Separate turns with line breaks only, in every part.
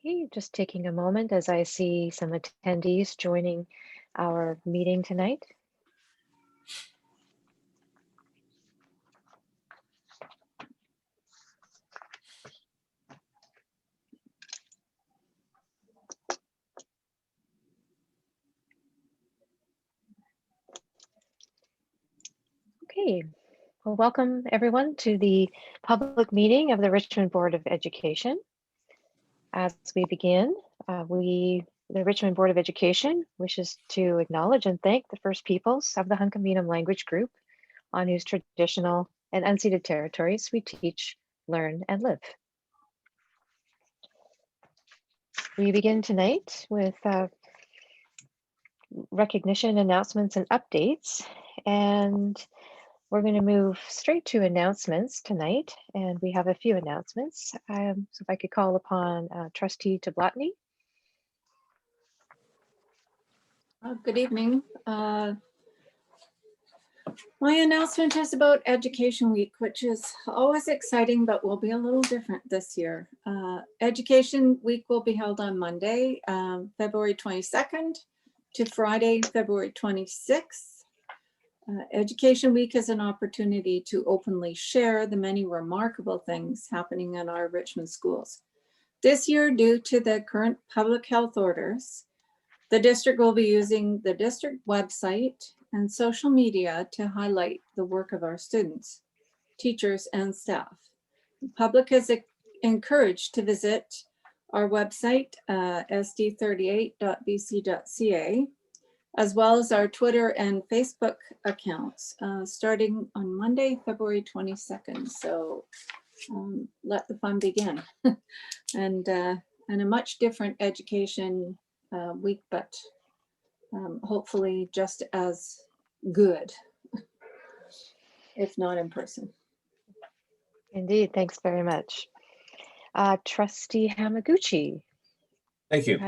Okay, just taking a moment as I see some attendees joining our meeting tonight. Okay, well, welcome everyone to the public meeting of the Richmond Board of Education. As we begin, the Richmond Board of Education wishes to acknowledge and thank the First Peoples of the Hunkaminam language group on whose traditional and unceded territories we teach, learn, and live. We begin tonight with recognition, announcements, and updates. And we're going to move straight to announcements tonight. And we have a few announcements. So if I could call upon Trustee Tablotny.
Good evening. My announcement is about Education Week, which is always exciting, but will be a little different this year. Education Week will be held on Monday, February 22nd to Friday, February 26th. Education Week is an opportunity to openly share the many remarkable things happening in our Richmond schools. This year, due to the current public health orders, the district will be using the district website and social media to highlight the work of our students, teachers, and staff. The public is encouraged to visit our website, sd38.bc.ca, as well as our Twitter and Facebook accounts, starting on Monday, February 22nd. So let the fun begin. and a much different education week, but hopefully just as good, if not in person.
Indeed, thanks very much. Trustee Hamaguchi.
Thank you.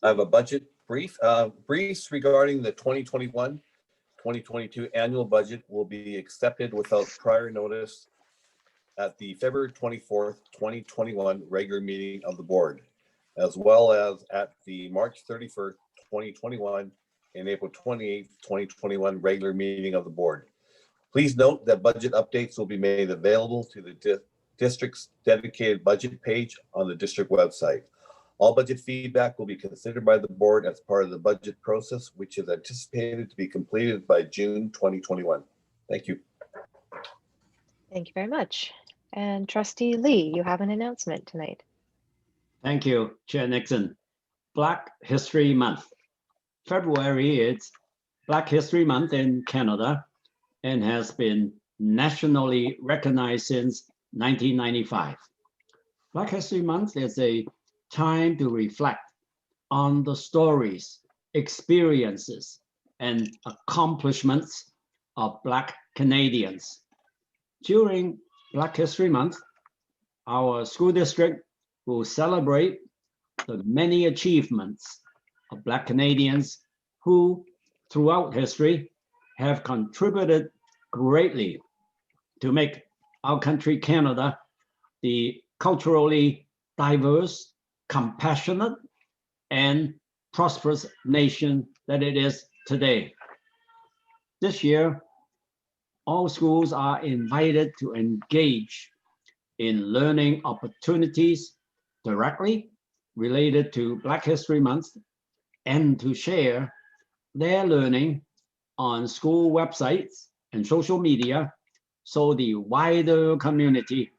I have a budget briefs regarding the 2021-2022 annual budget will be accepted without prior notice at the February 24th, 2021 regular meeting of the board, as well as at the March 31st, 2021 and April 28th, 2021 regular meeting of the board. Please note that budget updates will be made available to the district's dedicated budget page on the district website. All budget feedback will be considered by the board as part of the budget process, which is anticipated to be completed by June 2021. Thank you.
Thank you very much. And Trustee Lee, you have an announcement tonight.
Thank you, Chair Nixon. Black History Month. February is Black History Month in Canada and has been nationally recognized since 1995. Black History Month is a time to reflect on the stories, experiences, and accomplishments of Black Canadians. During Black History Month, our school district will celebrate the many achievements of Black Canadians who, throughout history, have contributed greatly to make our country, Canada, the culturally diverse, compassionate, and prosperous nation that it is today. This year, all schools are invited to engage in learning opportunities directly related to Black History Month and to share their learning on school websites and social media so the wider community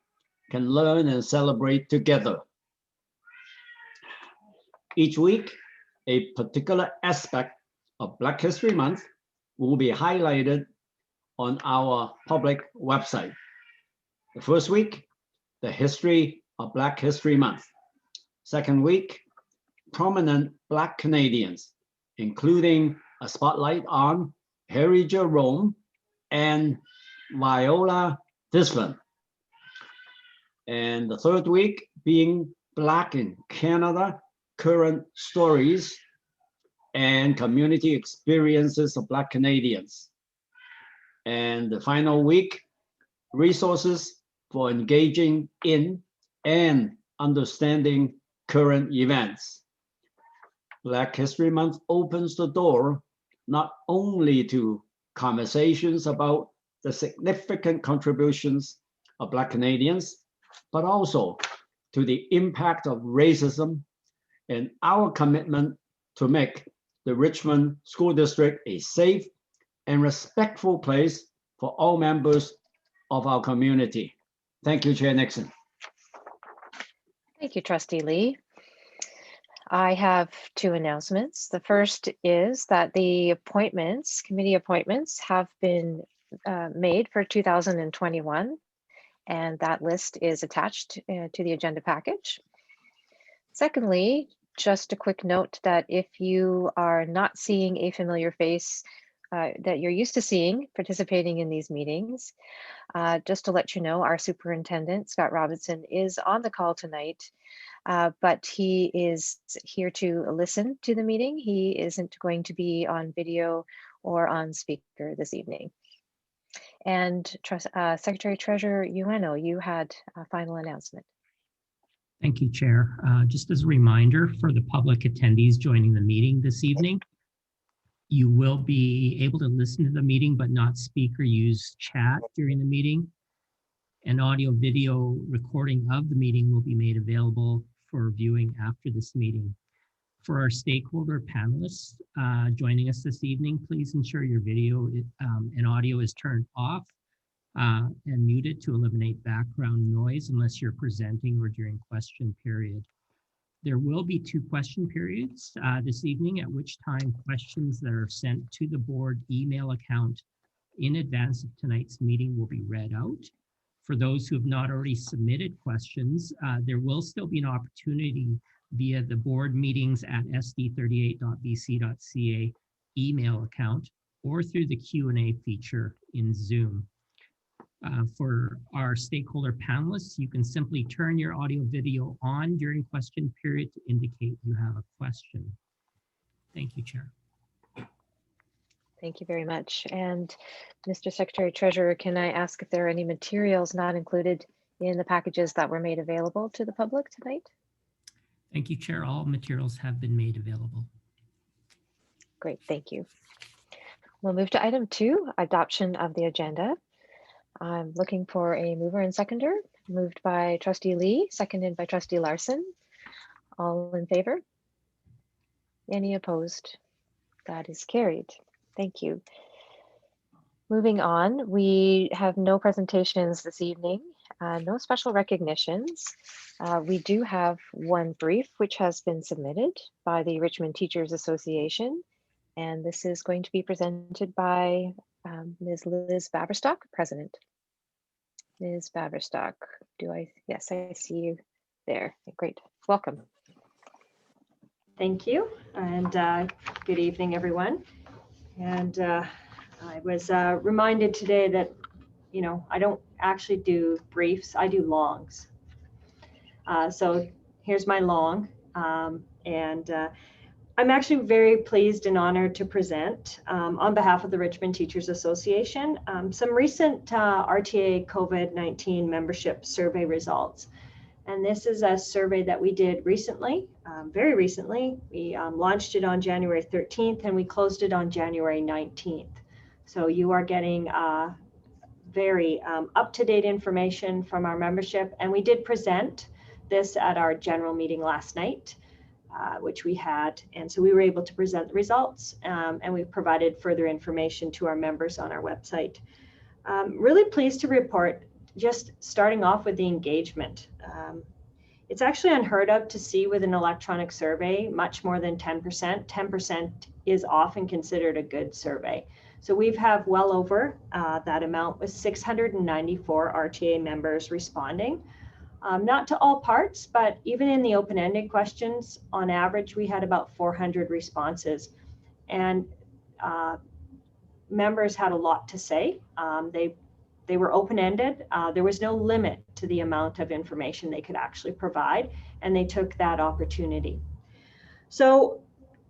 can learn and celebrate together. Each week, a particular aspect of Black History Month will be highlighted on our public website. The first week, the history of Black History Month. Second week, prominent Black Canadians, including a spotlight on Harry Jerome and Viola Disland. And the third week being Black in Canada, current stories and community experiences of Black Canadians. And the final week, resources for engaging in and understanding current events. Black History Month opens the door not only to conversations about the significant contributions of Black Canadians, but also to the impact of racism and our commitment to make the Richmond School District a safe and respectful place for all members of our community. Thank you, Chair Nixon.
Thank you, Trustee Lee. I have two announcements. The first is that the appointments, committee appointments, have been made for 2021, and that list is attached to the agenda package. Secondly, just a quick note that if you are not seeing a familiar face that you're used to seeing participating in these meetings, just to let you know, our superintendent, Scott Robinson, is on the call tonight, but he is here to listen to the meeting. He isn't going to be on video or on speaker this evening. And Secretary Treasurer Ueno, you had a final announcement.
Thank you, Chair. Just as a reminder for the public attendees joining the meeting this evening, you will be able to listen to the meeting but not speak or use chat during the meeting. An audio video recording of the meeting will be made available for viewing after this meeting. For our stakeholder panelists joining us this evening, please ensure your video and audio is turned off and muted to eliminate background noise unless you're presenting or during question period. There will be 2 question periods this evening, at which time questions that are sent to the board email account in advance of tonight's meeting will be read out. For those who have not already submitted questions, there will still be an opportunity via the board meetings at sd38.bc.ca email account or through the Q&A feature in Zoom. For our stakeholder panelists, you can simply turn your audio video on during question period to indicate you have a question. Thank you, Chair.
Thank you very much. And Mr. Secretary Treasurer, can I ask if there are any materials not included in the packages that were made available to the public tonight?
Thank you, Chair. All materials have been made available.
Great, thank you. We'll move to item 2, adoption of the agenda. I'm looking for a mover and seconder. Moved by Trustee Lee, seconded by Trustee Larson. All in favor? Any opposed? That is carried. Thank you. Moving on, we have no presentations this evening, no special recognitions. We do have one brief which has been submitted by the Richmond Teachers Association, and this is going to be presented by Ms. Liz Baverstock, President. Ms. Baverstock, yes, I see you there. Great, welcome.
Thank you, and good evening, everyone. And I was reminded today that, you know, I don't actually do briefs, I do longs. So here's my long, and I'm actually very pleased and honored to present on behalf of the Richmond Teachers Association some recent RTA COVID-19 membership survey results. And this is a survey that we did recently, very recently. We launched it on January 13th and we closed it on January 19th. So you are getting very up-to-date information from our membership. And we did present this at our general meeting last night, which we had. And so we were able to present the results and we provided further information to our members on our website. Really pleased to report, just starting off with the engagement. It's actually unheard of to see with an electronic survey much more than 10%. 10% is often considered a good survey. So we've have well over that amount with 694 RTA members responding. Not to all parts, but even in the open-ended questions, on average, we had about 400 responses. And members had a lot to say. They were open-ended. There was no limit to the amount of information they could actually provide, and they took that opportunity. So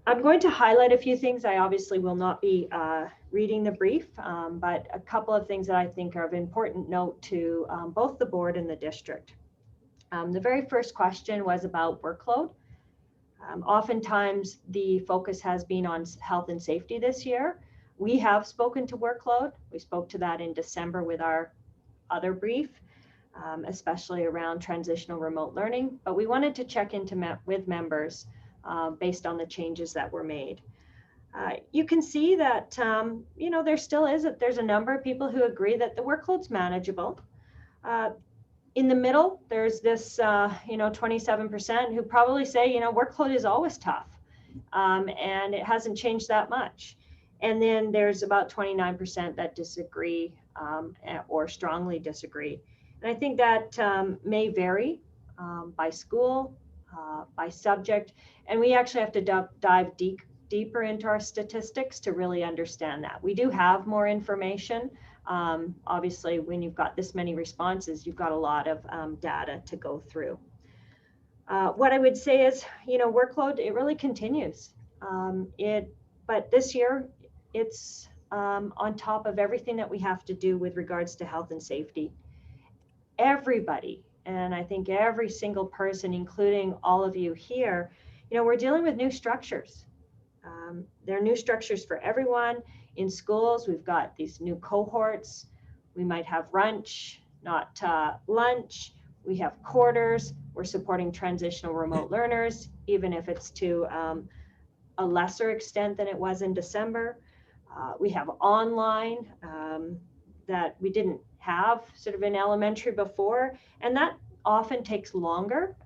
I'm going to highlight a few things. I obviously will not be reading the brief, but a couple of things that I think are of important note to both the board and the district. The very first question was about workload. Oftentimes the focus has been on health and safety this year. We have spoken to workload. We spoke to that in December with our other brief, especially around transitional remote learning, but we wanted to check into with members based on the changes that were made. You can see that, there still there's a number of people who agree that the workload's manageable. In the middle, there's this, 27% who probably say, workload is always tough, and it hasn't changed that much. And then there's about 29% that disagree or strongly disagree. And I think that may vary by school, by subject, and we actually have to dive deeper into our statistics to really understand that. We do have more information. Obviously, when you've got this many responses, you've got a lot of data to go through. What I would say is, workload, it really continues. But this year, it's on top of everything that we have to do with regards to health and safety. Everybody, and I think every single person, including all of you here, we're dealing with new structures. There are new structures for everyone. In schools, we've got these new cohorts. We might have brunch, not lunch. We have quarters. We're supporting transitional remote learners, even if it's to a lesser extent than it was in December. We have online that we didn't have sort of in elementary before, and that often takes longer.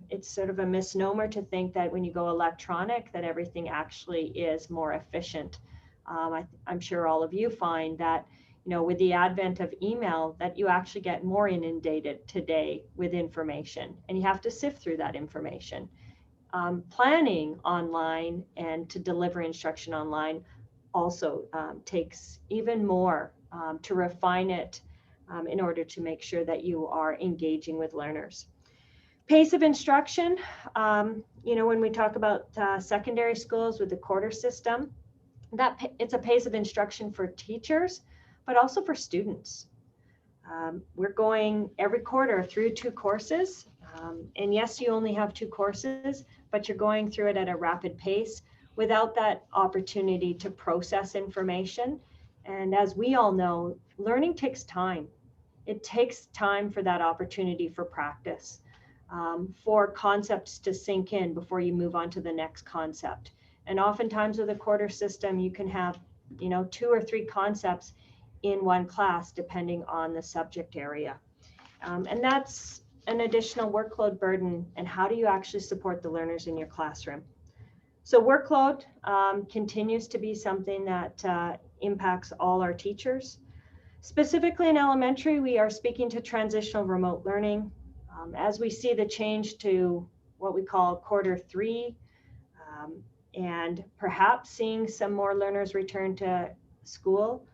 It's sort of a misnomer to think that when you go electronic, that everything actually is more efficient. I'm sure all of you find that, with the advent of email, that you actually get more inundated today with information, and you have to sift through that information. Planning online and to deliver instruction online also takes even more to refine it in order to make sure that you are engaging with learners. Pace of instruction, when we talk about secondary schools with the quarter system, it's a pace of instruction for teachers, but also for students. We're going every quarter through 2 courses. And yes, you only have 2 courses, but you're going through it at a rapid pace without that opportunity to process information. And as we all know, learning takes time. It takes time for that opportunity for practice, for concepts to sink in before you move on to the next concept. And oftentimes with a quarter system, you can have, 2 or 3 concepts in one class, depending on the subject area. And that's an additional workload burden. And how do you actually support the learners in your classroom? So workload continues to be something that impacts all our teachers. Specifically in elementary, we are speaking to transitional remote learning. As we see the change to what we call quarter 3, and perhaps seeing some more learners return to school,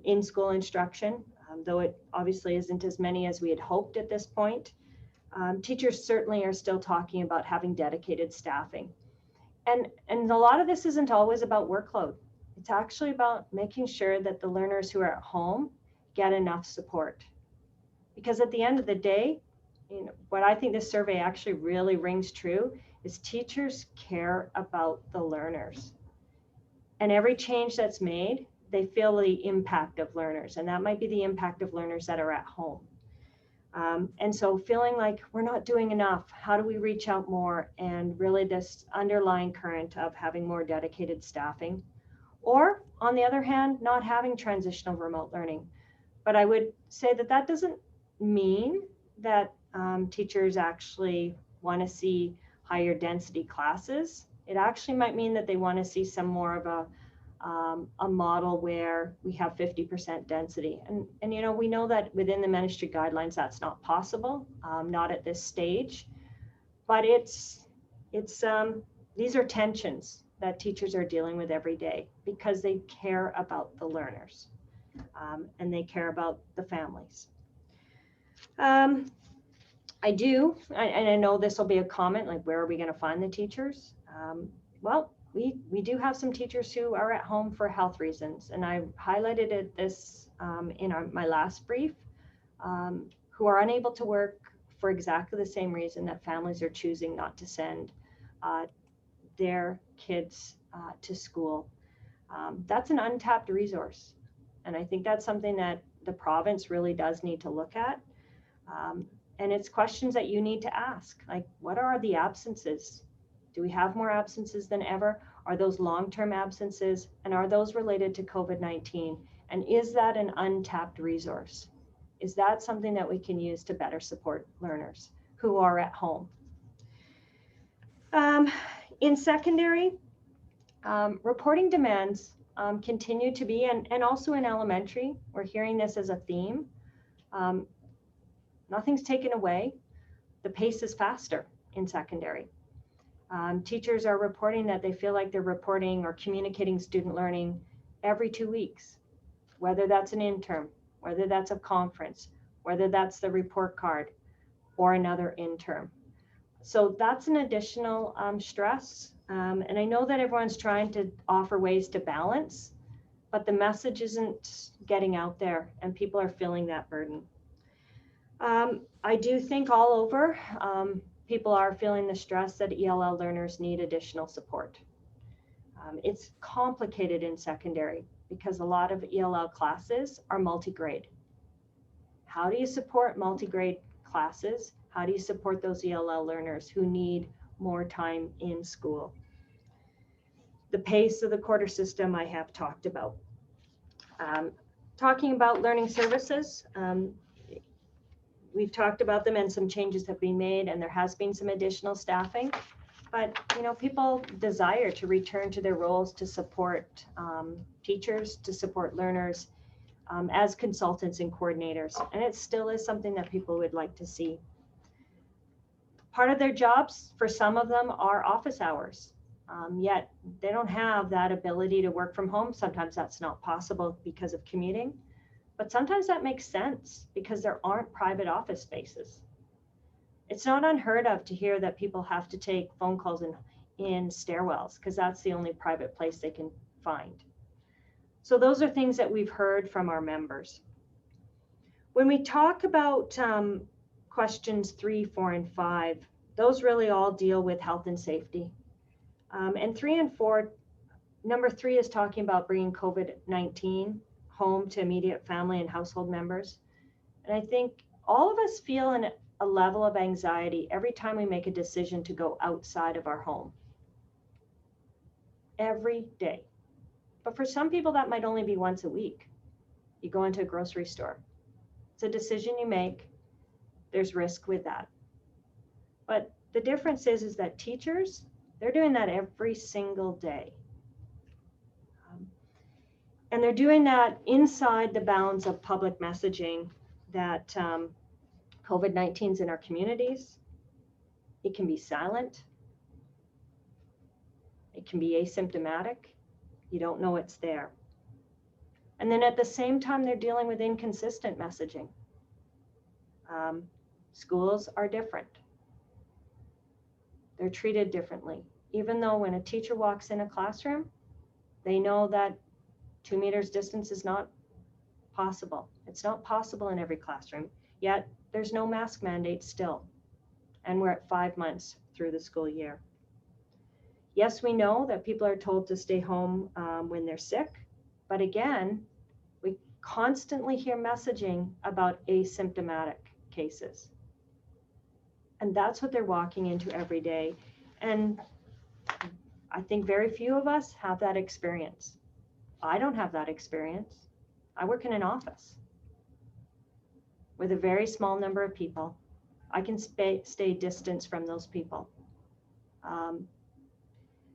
in-school instruction, though it obviously isn't as many as we had hoped at this point. Teachers certainly are still talking about having dedicated staffing. And a lot of this isn't always about workload. It's actually about making sure that the learners who are at home get enough support. Because at the end of the day, what I think this survey actually really rings true is teachers care about the learners. And every change that's made, they feel the impact of learners, and that might be the impact of learners that are at home. And so feeling like we're not doing enough, how do we reach out more? And really this underlying current of having more dedicated staffing, or on the other hand, not having transitional remote learning. But I would say that that doesn't mean that teachers actually want to see higher density classes. It actually might mean that they want to see some more of a model where we have 50% density. And we know that within the ministry guidelines, that's not possible, not at this stage, but these are tensions that teachers are dealing with every day because they care about the learners and they care about the families. I know this will be a comment, like, where are we going to find the teachers? Well, we do have some teachers who are at home for health reasons, and I highlighted this in my last brief, who are unable to work for exactly the same reason that families are choosing not to send their kids to school. That's an untapped resource. And I think that's something that the province really does need to look at. And it's questions that you need to ask, like, what are the absences? Do we have more absences than ever? Are those long-term absences? And are those related to COVID-19? And is that an untapped resource? Is that something that we can use to better support learners who are at home? In secondary, reporting demands continue to be, and also in elementary, we're hearing this as a theme. Nothing's taken away. The pace is faster in secondary. Teachers are reporting that they feel like they're reporting or communicating student learning every 2 weeks, whether that's an interim, whether that's a conference, whether that's the report card or another interim. So that's an additional stress. And I know that everyone's trying to offer ways to balance, but the message isn't getting out there and people are feeling that burden. I do think all over, people are feeling the stress that ELL learners need additional support. It's complicated in secondary because a lot of ELL classes are multi-grade. How do you support multi-grade classes? How do you support those ELL learners who need more time in school? The pace of the quarter system I have talked about. Talking about learning services, we've talked about them and some changes have been made and there has been some additional staffing, but people desire to return to their roles to support teachers, to support learners as consultants and coordinators. And it still is something that people would like to see. Part of their jobs, for some of them, are office hours, yet they don't have that ability to work from home. Sometimes that's not possible because of commuting. But sometimes that makes sense because there aren't private office spaces. It's not unheard of to hear that people have to take phone calls in stairwells because that's the only private place they can find. So those are things that we've heard from our members. When we talk about questions 3, 4, and 5, those really all deal with health and safety. And 3 and 4, number 3 is talking about bringing COVID-19 home to immediate family and household members. And I think all of us feel a level of anxiety every time we make a decision to go outside of our home. Every day. But for some people, that might only be once a week. You go into a grocery store. It's a decision you make. There's risk with that. But the difference is that teachers, they're doing that every single day. And they're doing that inside the bounds of public messaging that COVID-19 is in our communities. It can be silent. It can be asymptomatic. You don't know it's there. And then at the same time, they're dealing with inconsistent messaging. Schools are different. They're treated differently. Even though when a teacher walks in a classroom, they know that 2 meters distance is not possible. It's not possible in every classroom, yet there's no mask mandate still. And we're at 5 months through the school year. Yes, we know that people are told to stay home when they're sick, but again, we constantly hear messaging about asymptomatic cases. And that's what they're walking into every day. And I think very few of us have that experience. I don't have that experience. I work in an office with a very small number of people. I can stay distanced from those people.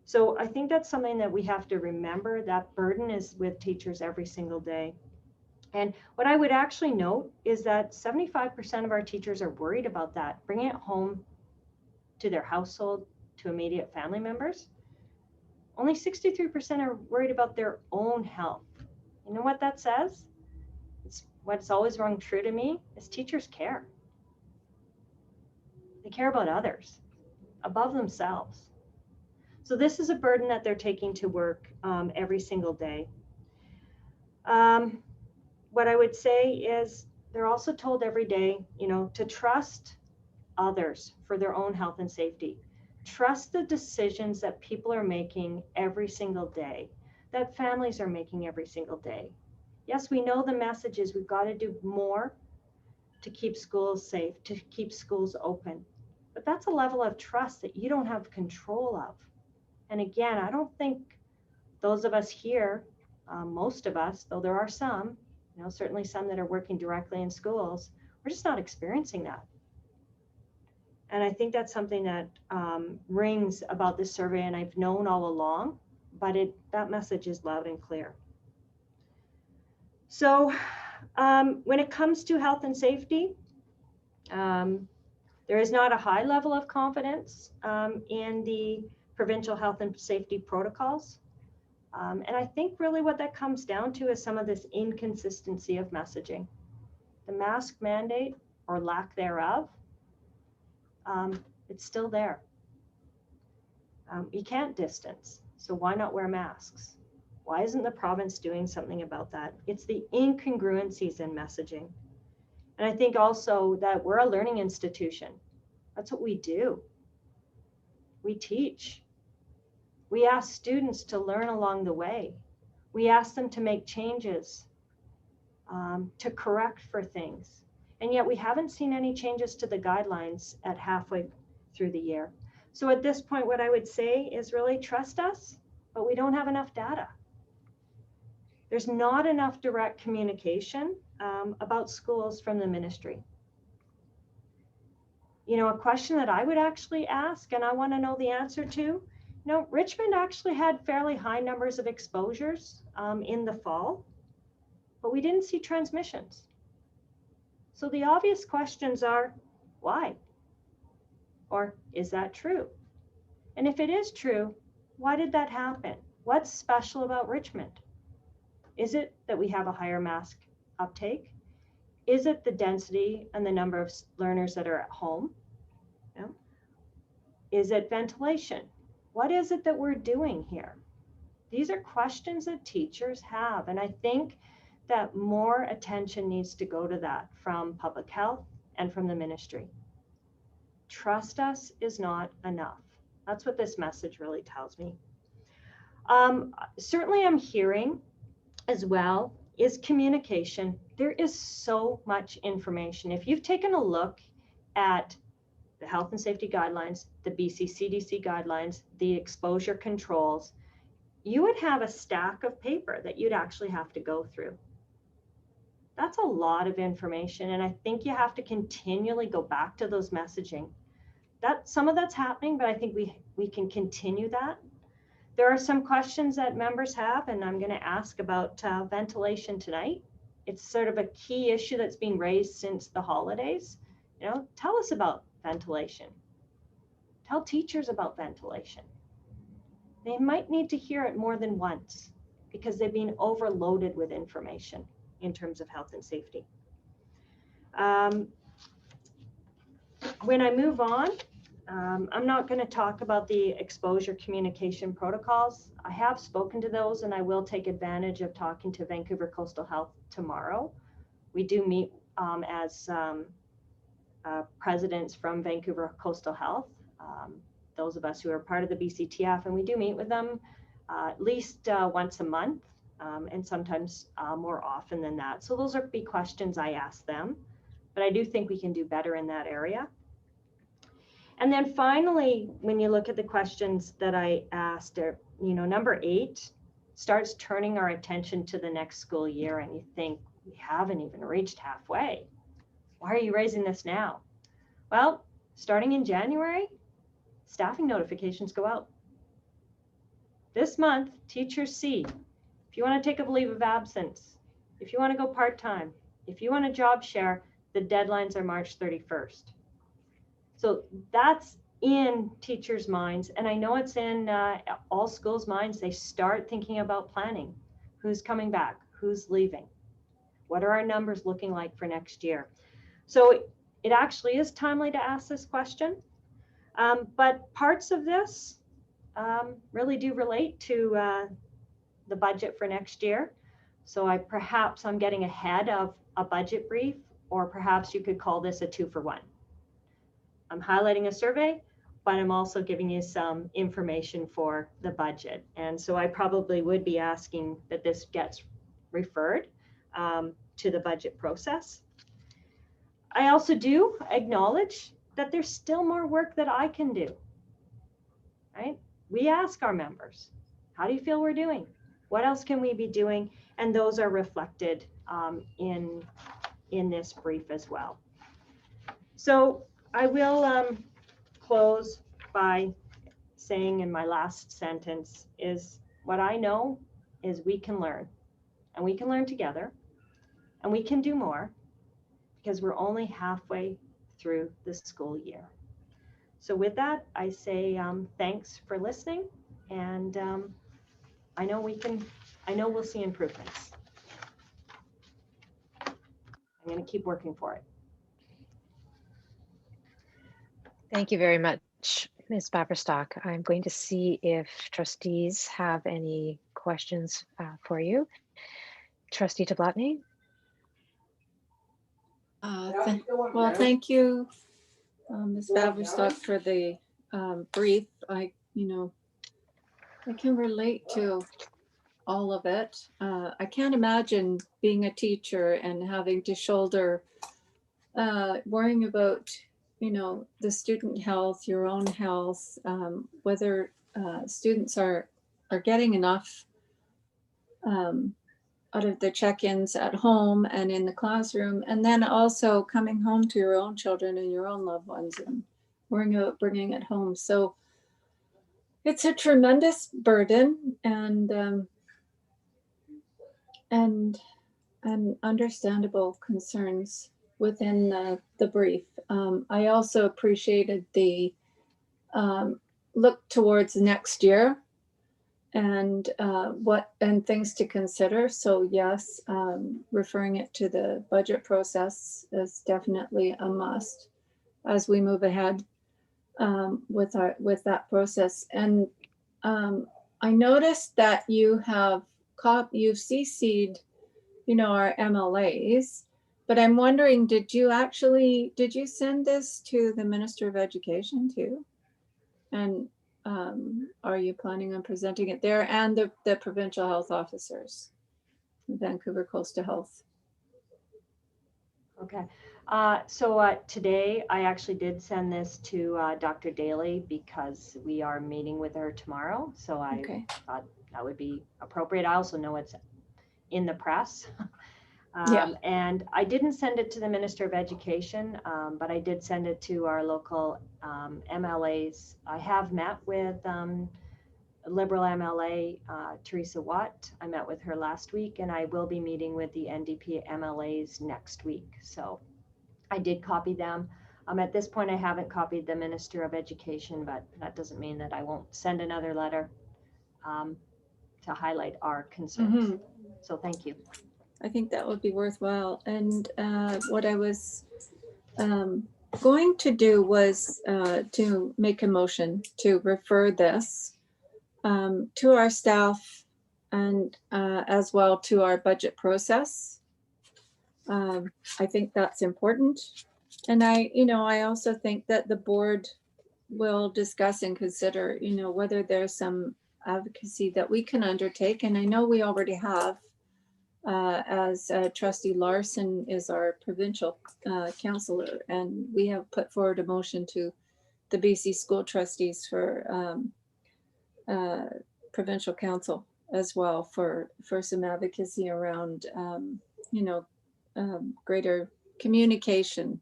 So I think that's something that we have to remember. That burden is with teachers every single day. And what I would actually note is that 75% of our teachers are worried about that, bringing it home to their household, to immediate family members. Only 63% are worried about their own health. You know what that says? It's what's always rung true to me is teachers care. They care about others above themselves. So this is a burden that they're taking to work every single day. What I would say is they're also told every day, to trust others for their own health and safety. Trust the decisions that people are making every single day, that families are making every single day. Yes, we know the message is we've got to do more to keep schools safe, to keep schools open. But that's a level of trust that you don't have control of. And again, I don't think those of us here, most of us, though there are some, certainly some that are working directly in schools, we're just not experiencing that. And I think that's something that rings about this survey, and I've known all along, but that message is loud and clear. So when it comes to health and safety, there is not a high level of confidence in the provincial health and safety protocols. And I think really what that comes down to is some of this inconsistency of messaging. The mask mandate or lack thereof, it's still there. You can't distance, so why not wear masks? Why isn't the province doing something about that? It's the incongruencies in messaging. And I think also that we're a learning institution. That's what we do. We teach. We ask students to learn along the way. We ask them to make changes, to correct for things. And yet we haven't seen any changes to the guidelines at halfway through the year. So at this point, what I would say is really trust us, but we don't have enough data. There's not enough direct communication about schools from the ministry. A question that I would actually ask, and I want to know the answer to, Richmond actually had fairly high numbers of exposures in the fall, but we didn't see transmissions. So the obvious questions are, why? Or is that true? And if it is true, why did that happen? What's special about Richmond? Is it that we have a higher mask uptake? Is it the density and the number of learners that are at home? Is it ventilation? What is it that we're doing here? These are questions that teachers have. And I think that more attention needs to go to that from public health and from the ministry. Trust us is not enough. That's what this message really tells me. Certainly I'm hearing as well is communication. There is so much information. If you've taken a look at the health and safety guidelines, the BC CDC guidelines, the exposure controls, you would have a stack of paper that you'd actually have to go through. That's a lot of information. And I think you have to continually go back to those messaging. Some of that's happening, but I think we can continue that. There are some questions that members have, and I'm going to ask about ventilation tonight. It's sort of a key issue that's been raised since the holidays. Tell us about ventilation. Tell teachers about ventilation. They might need to hear it more than once because they've been overloaded with information in terms of health and safety. When I move on, I'm not going to talk about the exposure communication protocols. I have spoken to those, and I will take advantage of talking to Vancouver Coastal Health tomorrow. We do meet as presidents from Vancouver Coastal Health, those of us who are part of the BCTF, and we do meet with them at least once a month, and sometimes more often than that. So those are big questions I ask them, but I do think we can do better in that area. And then finally, when you look at the questions that I asked, number 8 starts turning our attention to the next school year, and you think, we haven't even reached halfway. Why are you raising this now? Well, starting in January, staffing notifications go out. This month, teachers see, if you want to take a leave of absence, if you want to go part-time, if you want a job share, the deadlines are March 31st. So that's in teachers' minds, and I know it's in all schools' minds. They start thinking about planning. Who's coming back? Who's leaving? What are our numbers looking like for next year? So it actually is timely to ask this question, but parts of this really do relate to the budget for next year. So perhaps I'm getting ahead of a budget brief, or perhaps you could call this a 2-for-1. I'm highlighting a survey, but I'm also giving you some information for the budget. And so I probably would be asking that this gets referred to the budget process. I also do acknowledge that there's still more work that I can do, right? We ask our members, how do you feel we're doing? What else can we be doing? And those are reflected in this brief as well. So I will close by saying in my last sentence is what I know is we can learn, and we can learn together, and we can do more because we're only halfway through the school year. So with that, I say thanks for listening, and I know we'll see improvements. I'm going to keep working for it.
Thank you very much, Ms. Baverstock. I'm going to see if trustees have any questions for you. Trustee Tablatny?
Well, thank you, Ms. Baverstock, for the brief. I can relate to all of it. I can't imagine being a teacher and having to shoulder worrying about, the student health, your own health, whether students are getting enough out of the check-ins at home and in the classroom, and then also coming home to your own children and your own loved ones and worrying about bringing it home. So it's a tremendous burden and understandable concerns within the brief. I also appreciated the look towards next year and things to consider. So yes, referring it to the budget process is definitely a must as we move ahead with that process. And I noticed that you've CC'd, our MLAs, but I'm wondering, did you send this to the Minister of Education too? And are you planning on presenting it there and the provincial health officers, Vancouver Coastal Health?
Okay. So today I actually did send this to Dr. Daly because we are meeting with her tomorrow. So I thought that would be appropriate. I also know it's in the press. And I didn't send it to the Minister of Education, but I did send it to our local MLAs. I have met with Liberal MLA Teresa Watt. I met with her last week, and I will be meeting with the NDP MLAs next week. So I did copy them. At this point, I haven't copied the Minister of Education, but that doesn't mean that I won't send another letter to highlight our concerns. Mm-hmm. So thank you.
I think that would be worthwhile. And what I was going to do was to make a motion to refer this to our staff and as well to our budget process. I think that's important. And I also think that the board will discuss and consider, whether there's some advocacy that we can undertake. And I know we already have. As Trustee Larson is our provincial councillor, and we have put forward a motion to the BC school trustees for provincial council as well for some advocacy around, greater communication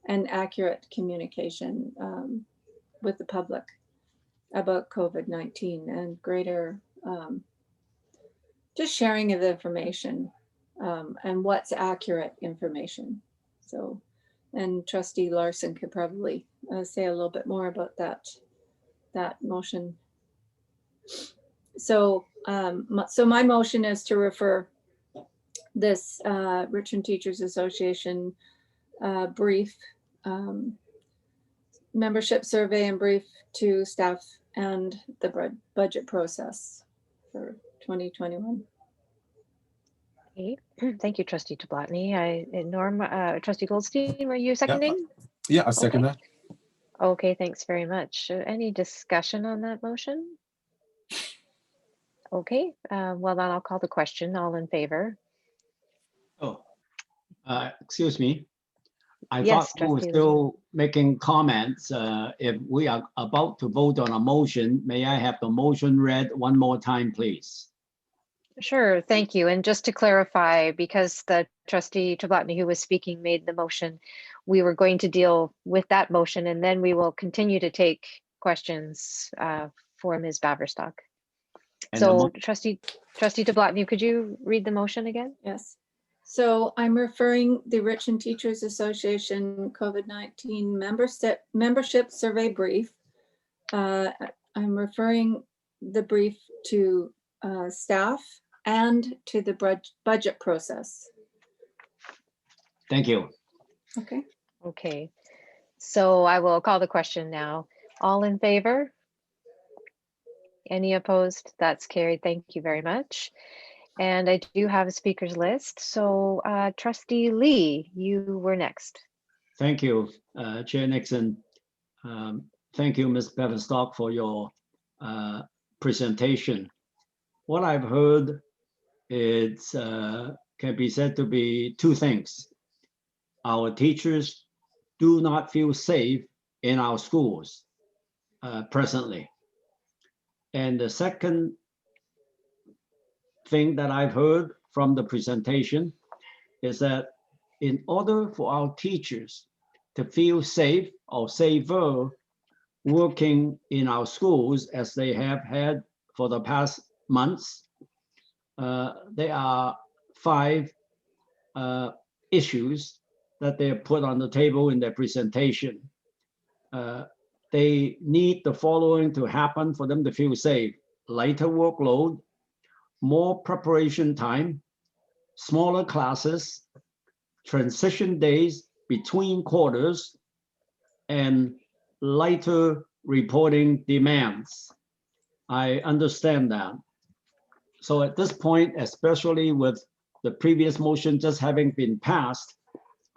and accurate communication with the public about COVID-19 and greater just sharing of information and what's accurate information. So, and Trustee Larson could probably say a little bit more about that motion. So, so my motion is to refer this Richmond Teachers Association brief, membership survey and brief to staff and the budget process for 2021.
Okay, thank you, Trustee Tablatny. Norm, Trustee Goldstein, were you seconding?
Yeah, I second that.
Okay, thanks very much. Any discussion on that motion? Okay, well, then I'll call the question. All in favor?
Oh, excuse me. I
Yes,
thought we were
trustee Lee.
still making comments. If we are about to vote on a motion, may I have the motion read one more time, please?
Sure, thank you. And just to clarify, because the trustee Tablatny who was speaking made the motion, we were going to deal with that motion and then we will continue to take questions for Ms. Baverstock.
And the
So trustee Tablatny, could you read the motion again?
Yes. So I'm referring the Richmond Teachers Association COVID-19 membership survey brief. I'm referring the brief to staff and to the budget process.
Thank you.
Okay.
Okay, so I will call the question now. All in favor? Any opposed? That's carried. Thank you very much. And I do have a speakers list. So trustee Lee, you were next.
Thank you, Chair Nixon. Thank you, Ms. Beverstock, for your presentation. What I've heard is can be said to be two things. Our teachers do not feel safe in our schools presently. And the second thing that I've heard from the presentation is that in order for our teachers to feel safe or safer working in our schools as they have had for the past months, there are 5 issues that they have put on the table in their presentation. They need the following to happen for them to feel safe: lighter workload, more preparation time, smaller classes, transition days between quarters, and lighter reporting demands. I understand that. So at this point, especially with the previous motion just having been passed,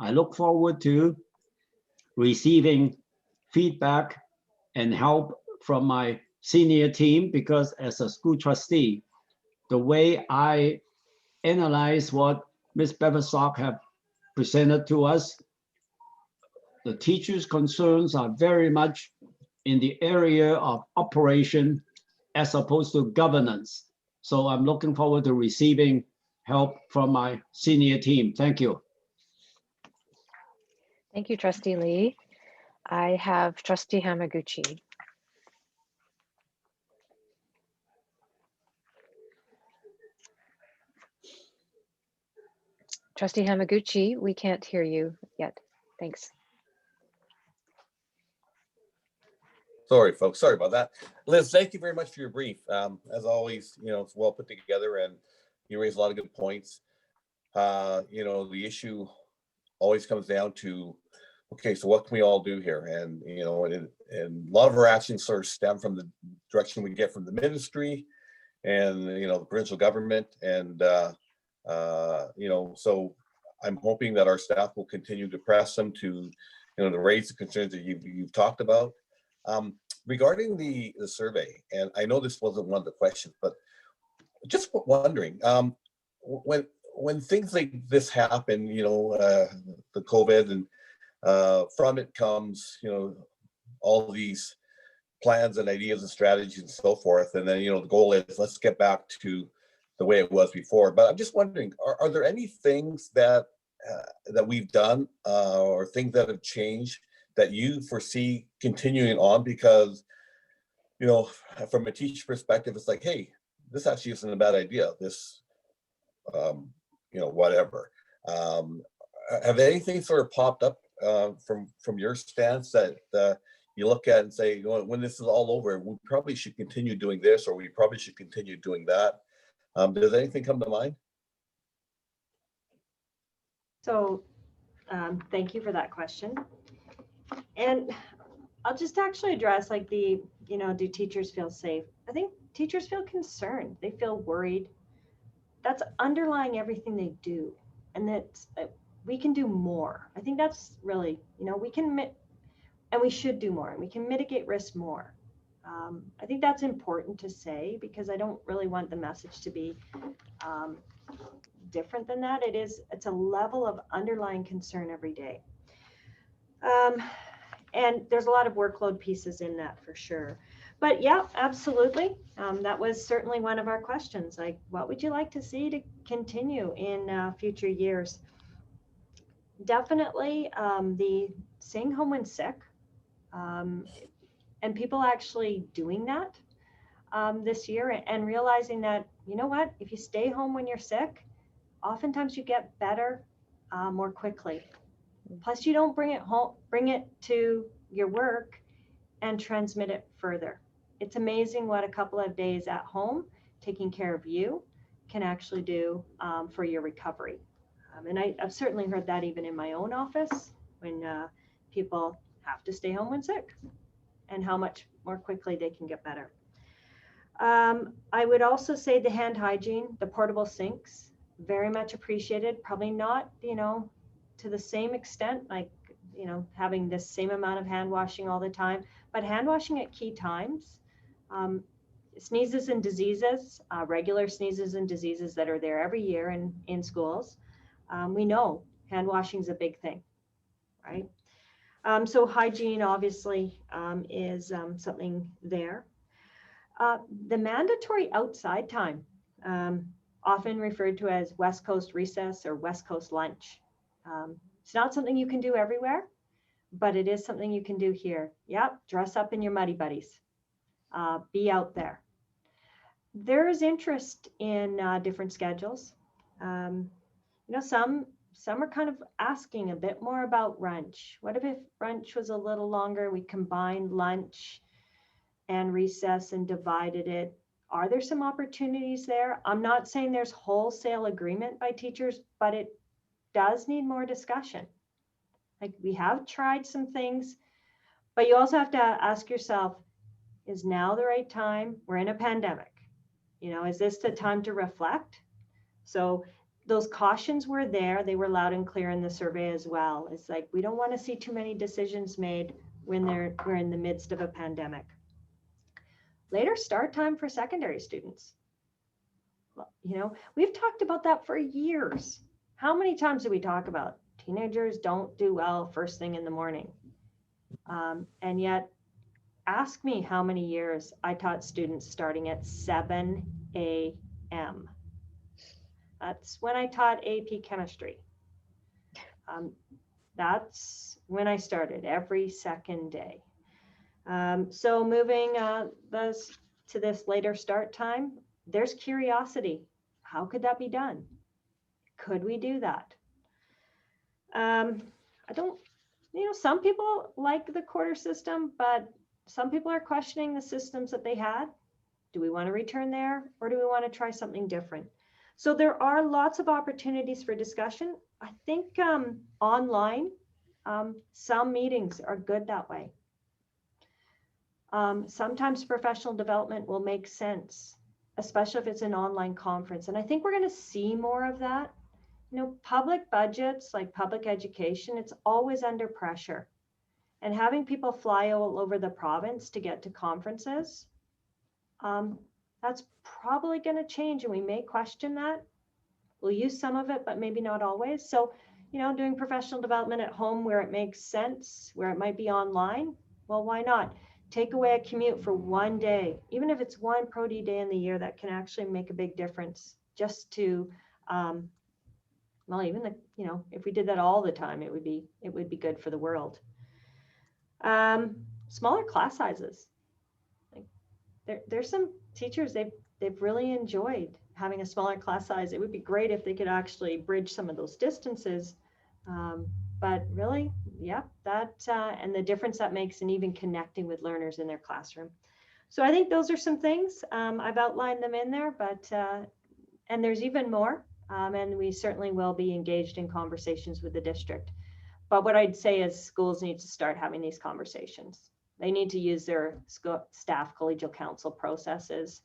I look forward to receiving feedback and help from my senior team, because as a school trustee, the way I analyze what Ms. Beverstock have presented to us, the teachers' concerns are very much in the area of operation as opposed to governance. So I'm looking forward to receiving help from my senior team. Thank you.
Thank you, trustee Lee. I have trustee Hamaguchi. Trustee Hamaguchi, we can't hear you yet. Thanks.
Sorry, folks. Sorry about that. Liz, thank you very much for your brief. As always, it's well put together and you raise a lot of good points. The issue always comes down to, okay, so what can we all do here? And, and a lot of our actions sort of stem from the direction we get from the ministry and, the provincial government. And, so I'm hoping that our staff will continue to press them to, to raise the concerns that you've talked about. Regarding the survey, and I know this wasn't one of the questions, but just wondering, when things like this happen, the COVID, and from it comes, all these plans and ideas and strategies and so forth, and then the goal is let's get back to the way it was before. But I'm just wondering, are there any things that we've done or things that have changed that you foresee continuing on? Because, from a teacher perspective, it's like, hey, this actually isn't a bad idea. This, whatever. Have anything sort of popped up from your stance that you look at and say, when this is all over, we probably should continue doing this, or we probably should continue doing that? Does anything come to mind?
So thank you for that question. And I'll just actually address do teachers feel safe? I think teachers feel concerned. They feel worried. That's underlying everything they do. And that we can do more. I think that's really, and we should do more, and we can mitigate risk more. I think that's important to say, because I don't really want the message to be different than that. It's a level of underlying concern every day. And there's a lot of workload pieces in that for sure. But yeah, absolutely. That was certainly one of our questions. Like, what would you like to see to continue in future years? Definitely the staying home when sick, and people actually doing that this year, and realizing that, you know what, if you stay home when you're sick, oftentimes you get better more quickly. Plus, you don't bring it to your work and transmit it further. It's amazing what a couple of days at home taking care of you can actually do for your recovery. And I've certainly heard that even in my own office, when people have to stay home when sick, and how much more quickly they can get better. I would also say the hand hygiene, the portable sinks, very much appreciated. Probably not, to the same extent, like, having the same amount of hand washing all the time, but hand washing at key times. Sneezes and diseases, regular sneezes and diseases that are there every year in schools. We know hand washing is a big thing, right? So hygiene obviously is something there. The mandatory outside time, often referred to as West Coast recess or West Coast lunch. It's not something you can do everywhere, but it is something you can do here. Yep, dress up in your Muddy Buddies. Be out there. There is interest in different schedules. Some are kind of asking a bit more about lunch. What if lunch was a little longer? We combined lunch and recess and divided it. Are there some opportunities there? I'm not saying there's wholesale agreement by teachers, but it does need more discussion. Like, we have tried some things, but you also have to ask yourself, is now the right time? We're in a pandemic. Is this the time to reflect? So those cautions were there. They were loud and clear in the survey as well. It's like, we don't want to see too many decisions made when we're in the midst of a pandemic. Later start time for secondary students. We've talked about that for years. How many times do we talk about teenagers don't do well first thing in the morning? And yet, ask me how many years I taught students starting at 7 a.m. That's when I taught AP chemistry. That's when I started, every second day. So moving to this later start time, there's curiosity. How could that be done? Could we do that? Some people like the quarter system, but some people are questioning the systems that they had. Do we want to return there, or do we want to try something different? So there are lots of opportunities for discussion. I think online, some meetings are good that way. Sometimes professional development will make sense, especially if it's an online conference. And I think we're going to see more of that. Public budgets, like public education, it's always under pressure. And having people fly all over the province to get to conferences, that's probably going to change, and we may question that. We'll use some of it, but maybe not always. So, doing professional development at home where it makes sense, where it might be online, well, why not? Take away a commute for one day, even if it's one Pro-D day in the year, that can actually make a big difference. Just to, if we did that all the time, it would be good for the world. Smaller class sizes. Like, there's some teachers, they've really enjoyed having a smaller class size. It would be great if they could actually bridge some of those distances. But really, yeah, that and the difference that makes in even connecting with learners in their classroom. So I think those are some things. I've outlined them in there, but and there's even more. And we certainly will be engaged in conversations with the district. But what I'd say is schools need to start having these conversations. They need to use their staff collegial council processes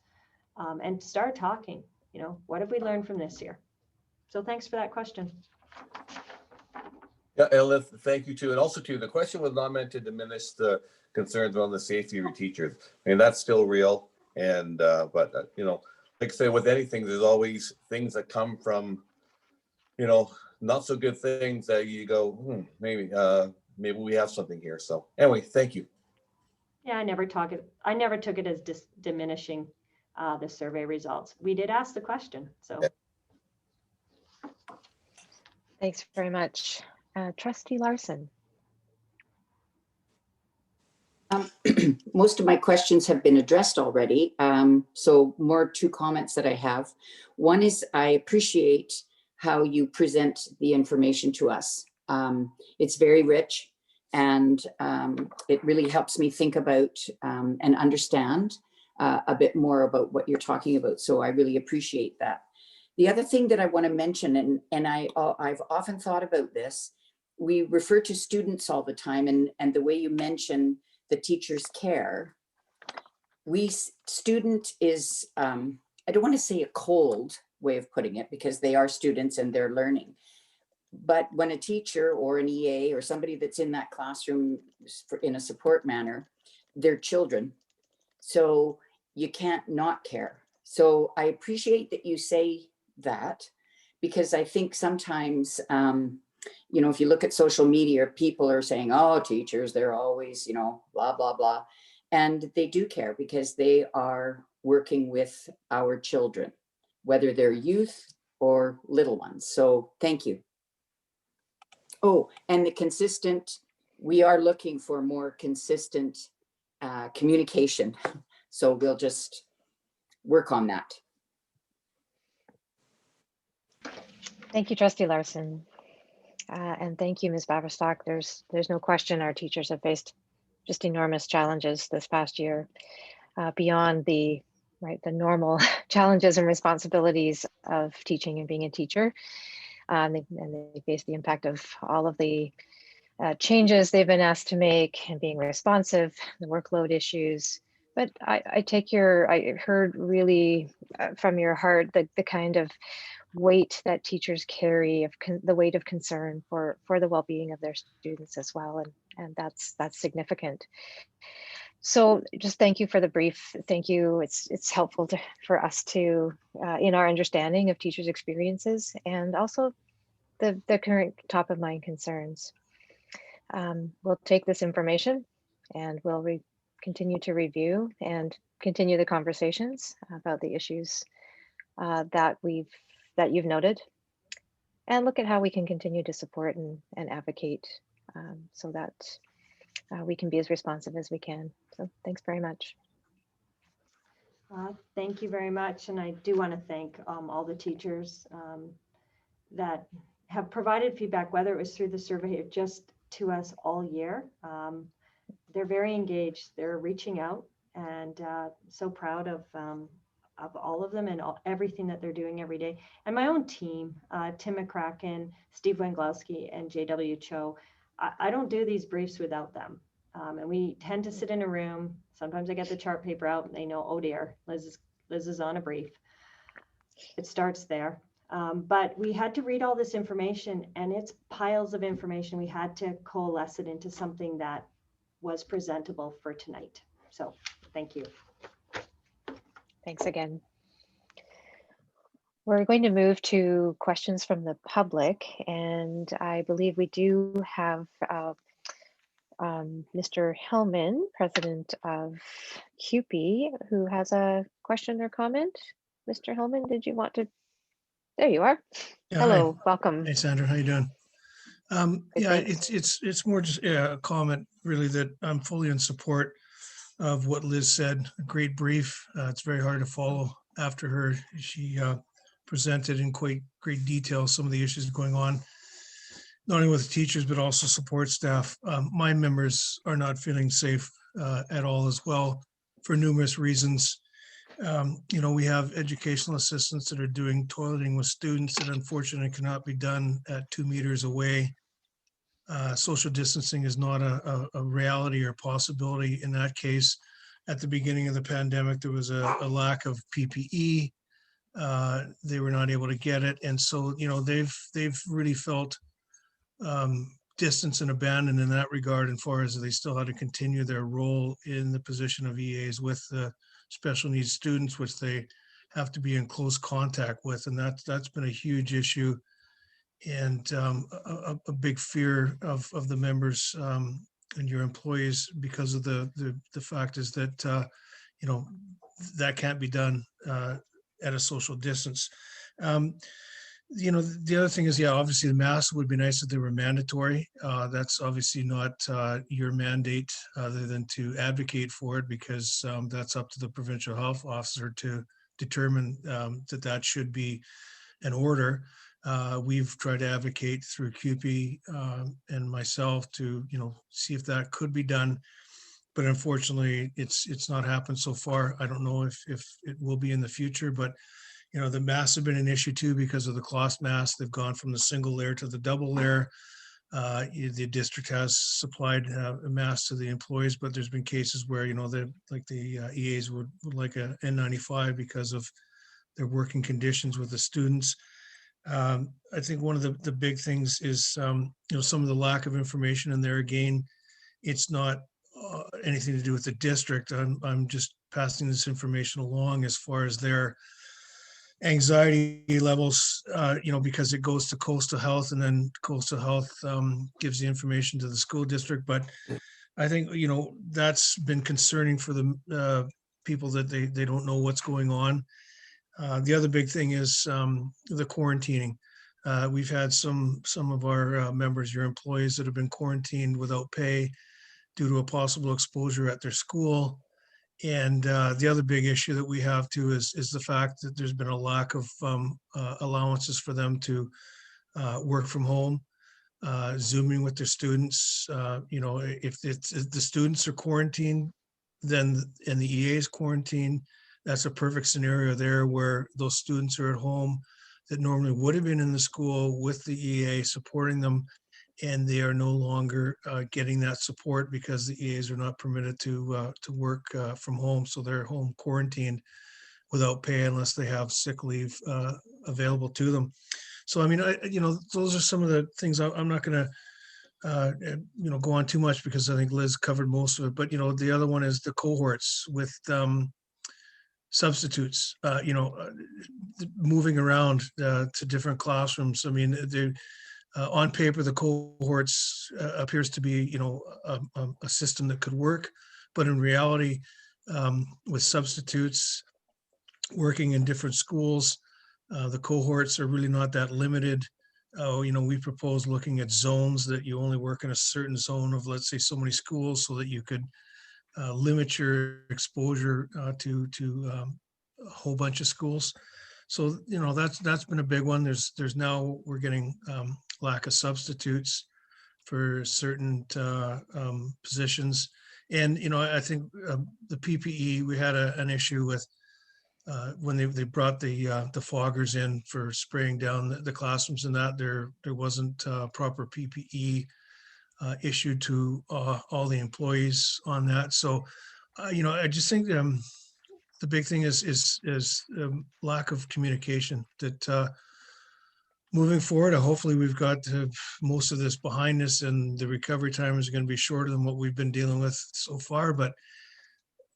and start talking. What have we learned from this year? So thanks for that question.
Yeah, Elif, thank you too. And also too, the question was not meant to diminish the concerns on the safety of your teachers. I mean, that's still real. And, but you know, like I say, with anything, there's always things that come from, you know, not so good things that you go, maybe we have something here. So anyway, thank you.
Yeah, I never took it as diminishing the survey results. We did ask the question, so.
Yeah.
Thanks very much. Trustee Larson.
Most of my questions have been addressed already. So more two comments that I have. One is I appreciate how you present the information to us. It's very rich and it really helps me think about and understand a bit more about what you're talking about. So I really appreciate that. The other thing that I want to mention, and I've often thought about this, we refer to students all the time, and the way you mention the teacher's care, student is, I don't want to say a cold way of putting it because they are students and they're learning. But when a teacher or an EA or somebody that's in that classroom in a support manner, they're children. So you can't not care. So I appreciate that you say that, because I think sometimes, you know, if you look at social media, people are saying, oh, teachers, they're always, you know, blah, blah, blah. And they do care because they are working with our children, whether they're youth or little ones. So thank you. Oh, and we are looking for more consistent communication. So we'll just work on that.
Thank you, Trustee Larson. And thank you, Ms. Baverstock. There's no question our teachers have faced just enormous challenges this past year, beyond the normal challenges and responsibilities of teaching and being a teacher. And they face the impact of all of the changes they've been asked to make and being responsive, the workload issues. But I heard really from your heart the kind of weight that teachers carry, of the weight of concern for the well-being of their students as well, and that's significant. So just thank you for the brief. Thank you. It's helpful for us to in our understanding of teachers' experiences and also the current top of mind concerns. We'll take this information and we'll continue to review and continue the conversations about the issues that you've noted, and look at how we can continue to support and advocate so that we can be as responsive as we can. So thanks very much.
Thank you very much. And I do want to thank all the teachers that have provided feedback, whether it was through the survey or just to us all year. They're very engaged. They're reaching out, and so proud of all of them and everything that they're doing every day. And my own team, Tim McCracken, Steve Wenglowski, and JW Cho. I don't do these briefs without them. And we tend to sit in a room. Sometimes I get the chart paper out and they know, oh dear, Liz is on a brief. It starts there. But we had to read all this information, and it's piles of information. We had to coalesce it into something that was presentable for tonight. So thank you.
Thanks again. We're going to move to questions from the public, and I believe we do have Mr. Hellman, president of CUPE, who has a question or comment. Mr. Hellman, did you want to? There you are.
Yeah,
hello,
hi.
welcome.
Hey, Sandra, how you doing? Yeah,
thanks.
it's more just a comment, really, that I'm fully in support of what Liz said. A great brief. It's very hard to follow after her. She presented in quite great detail some of the issues going on, not only with teachers, but also support staff. My members are not feeling safe at all as well, for numerous reasons. You know, we have educational assistants that are doing toileting with students that unfortunately cannot be done at 2 meters away. Social distancing is not a reality or possibility in that case. At the beginning of the pandemic, there was a lack of PPE. They were not able to get it. And so, you know, they've really felt distance and abandoned in that regard, as far as they still had to continue their role in the position of EAs with the special needs students, which they have to be in close contact with. And that's been a huge issue and a big fear of the members and your employees, because of the fact is that, you know, that can't be done at a social distance. You know, the other thing is, yeah, obviously the masks would be nice if they were mandatory. That's obviously not your mandate, other than to advocate for it, because that's up to the provincial health officer to determine that should be an order. We've tried to advocate through CUPE and myself to, you know, see if that could be done. But unfortunately, it's not happened so far. I don't know if it will be in the future, but you know, the masks have been an issue too because of the cloth masks. They've gone from the single layer to the double layer. The district has supplied masks to the employees, but there's been cases where, you know, the EAs would like a N95 because of their working conditions with the students. I think one of the big things is, you know, some of the lack of information in there. Again, it's not anything to do with the district. I'm just passing this information along as far as their anxiety levels, you know, because it goes to coastal health, and then coastal health gives the information to the school district. But I think, you know, that's been concerning for the people, that they don't know what's going on. The other big thing is the quarantining. We've had some of our members, your employees, that have been quarantined without pay due to a possible exposure at their school. And the other big issue that we have too is the fact that there's been a lack of allowances for them to work from home, Zooming with their students. You know, if the students are quarantined, then and the EA is quarantined, that's a perfect scenario there where those students are at home that normally would have been in the school with the EA supporting them, and they are no longer getting that support because the EAs are not permitted to work from home. So they're home quarantined without pay unless they have sick leave available to them. So, I mean, you know, those are some of the things. I'm not going to, you know, go on too much because I think Liz covered most of it. But, you know, the other one is the cohorts with substitutes, you know, moving around to different classrooms. I mean, they on paper, the cohorts appears to be, you know, a system that could work, but in reality, with substitutes working in different schools, the cohorts are really not that limited. You know, we propose looking at zones, that you only work in a certain zone of, let's say, so many schools, so that you could limit your exposure to a whole bunch of schools. So, you know, that's been a big one. There's now we're getting lack of substitutes for certain positions. And, you know, I think the PPE, we had an issue with when they brought the foggers in for spraying down the classrooms, and that there wasn't proper PPE issued to all the employees on that. So, you know, I just think the big thing is lack of communication. That moving forward, hopefully we've got most of this behind us, and the recovery time is going to be shorter than what we've been dealing with so far. But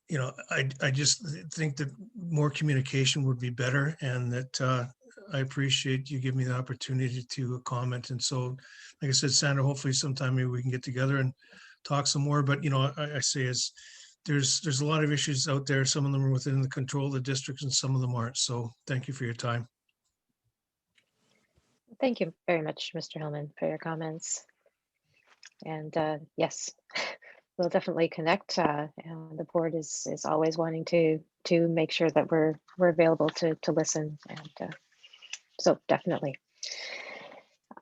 you know, I just think that more communication would be better, and that I appreciate you giving me the opportunity to comment. And so, like I said, Sandra, hopefully sometime maybe we can get together and talk some more. But you know, I say is there's a lot of issues out there. Some of them are within the control of the districts, and some of them aren't. So thank you for your time.
Thank you very much, Mr. Hillman, for your comments. And yes, we'll definitely connect. And the board is always wanting to make sure that we're available to listen. And so definitely.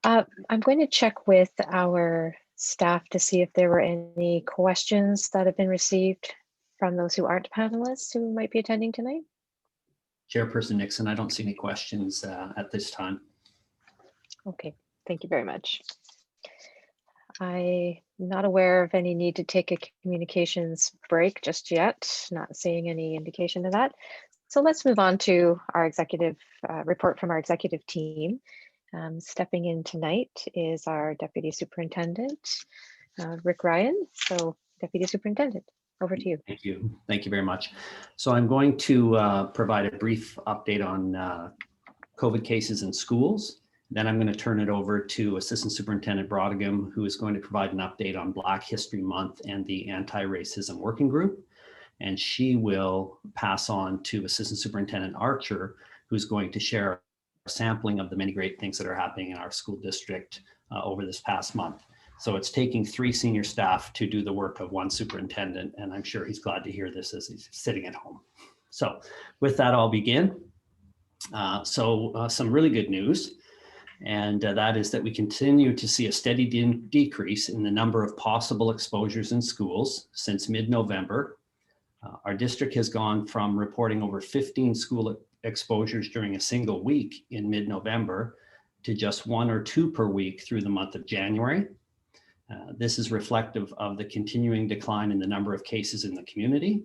I'm going to check with our staff to see if there were any questions that have been received from those who aren't panelists who might be attending tonight.
Chairperson Nixon, I don't see any questions at this time.
Okay, thank you very much. I'm not aware of any need to take a communications break just yet, not seeing any indication of that. So let's move on to our executive report from our executive team. Stepping in tonight is our Deputy Superintendent, Rick Ryan. So Deputy Superintendent, over to you.
Thank you. Thank you very much. So I'm going to provide a brief update on COVID cases in schools. Then I'm going to turn it over to Assistant Superintendent Brodigan, who is going to provide an update on Black History Month and the Anti-Racism Working Group. And she will pass on to Assistant Superintendent Archer, who's going to share a sampling of the many great things that are happening in our school district over this past month. So it's taking 3 senior staff to do the work of 1 superintendent, and I'm sure he's glad to hear this as he's sitting at home. So with that, I'll begin. Some really good news, and that is that we continue to see a steady decrease in the number of possible exposures in schools since mid-November. Our district has gone from reporting over 15 school exposures during a single week in mid-November to just 1 or 2 per week through the month of January. This is reflective of the continuing decline in the number of cases in the community.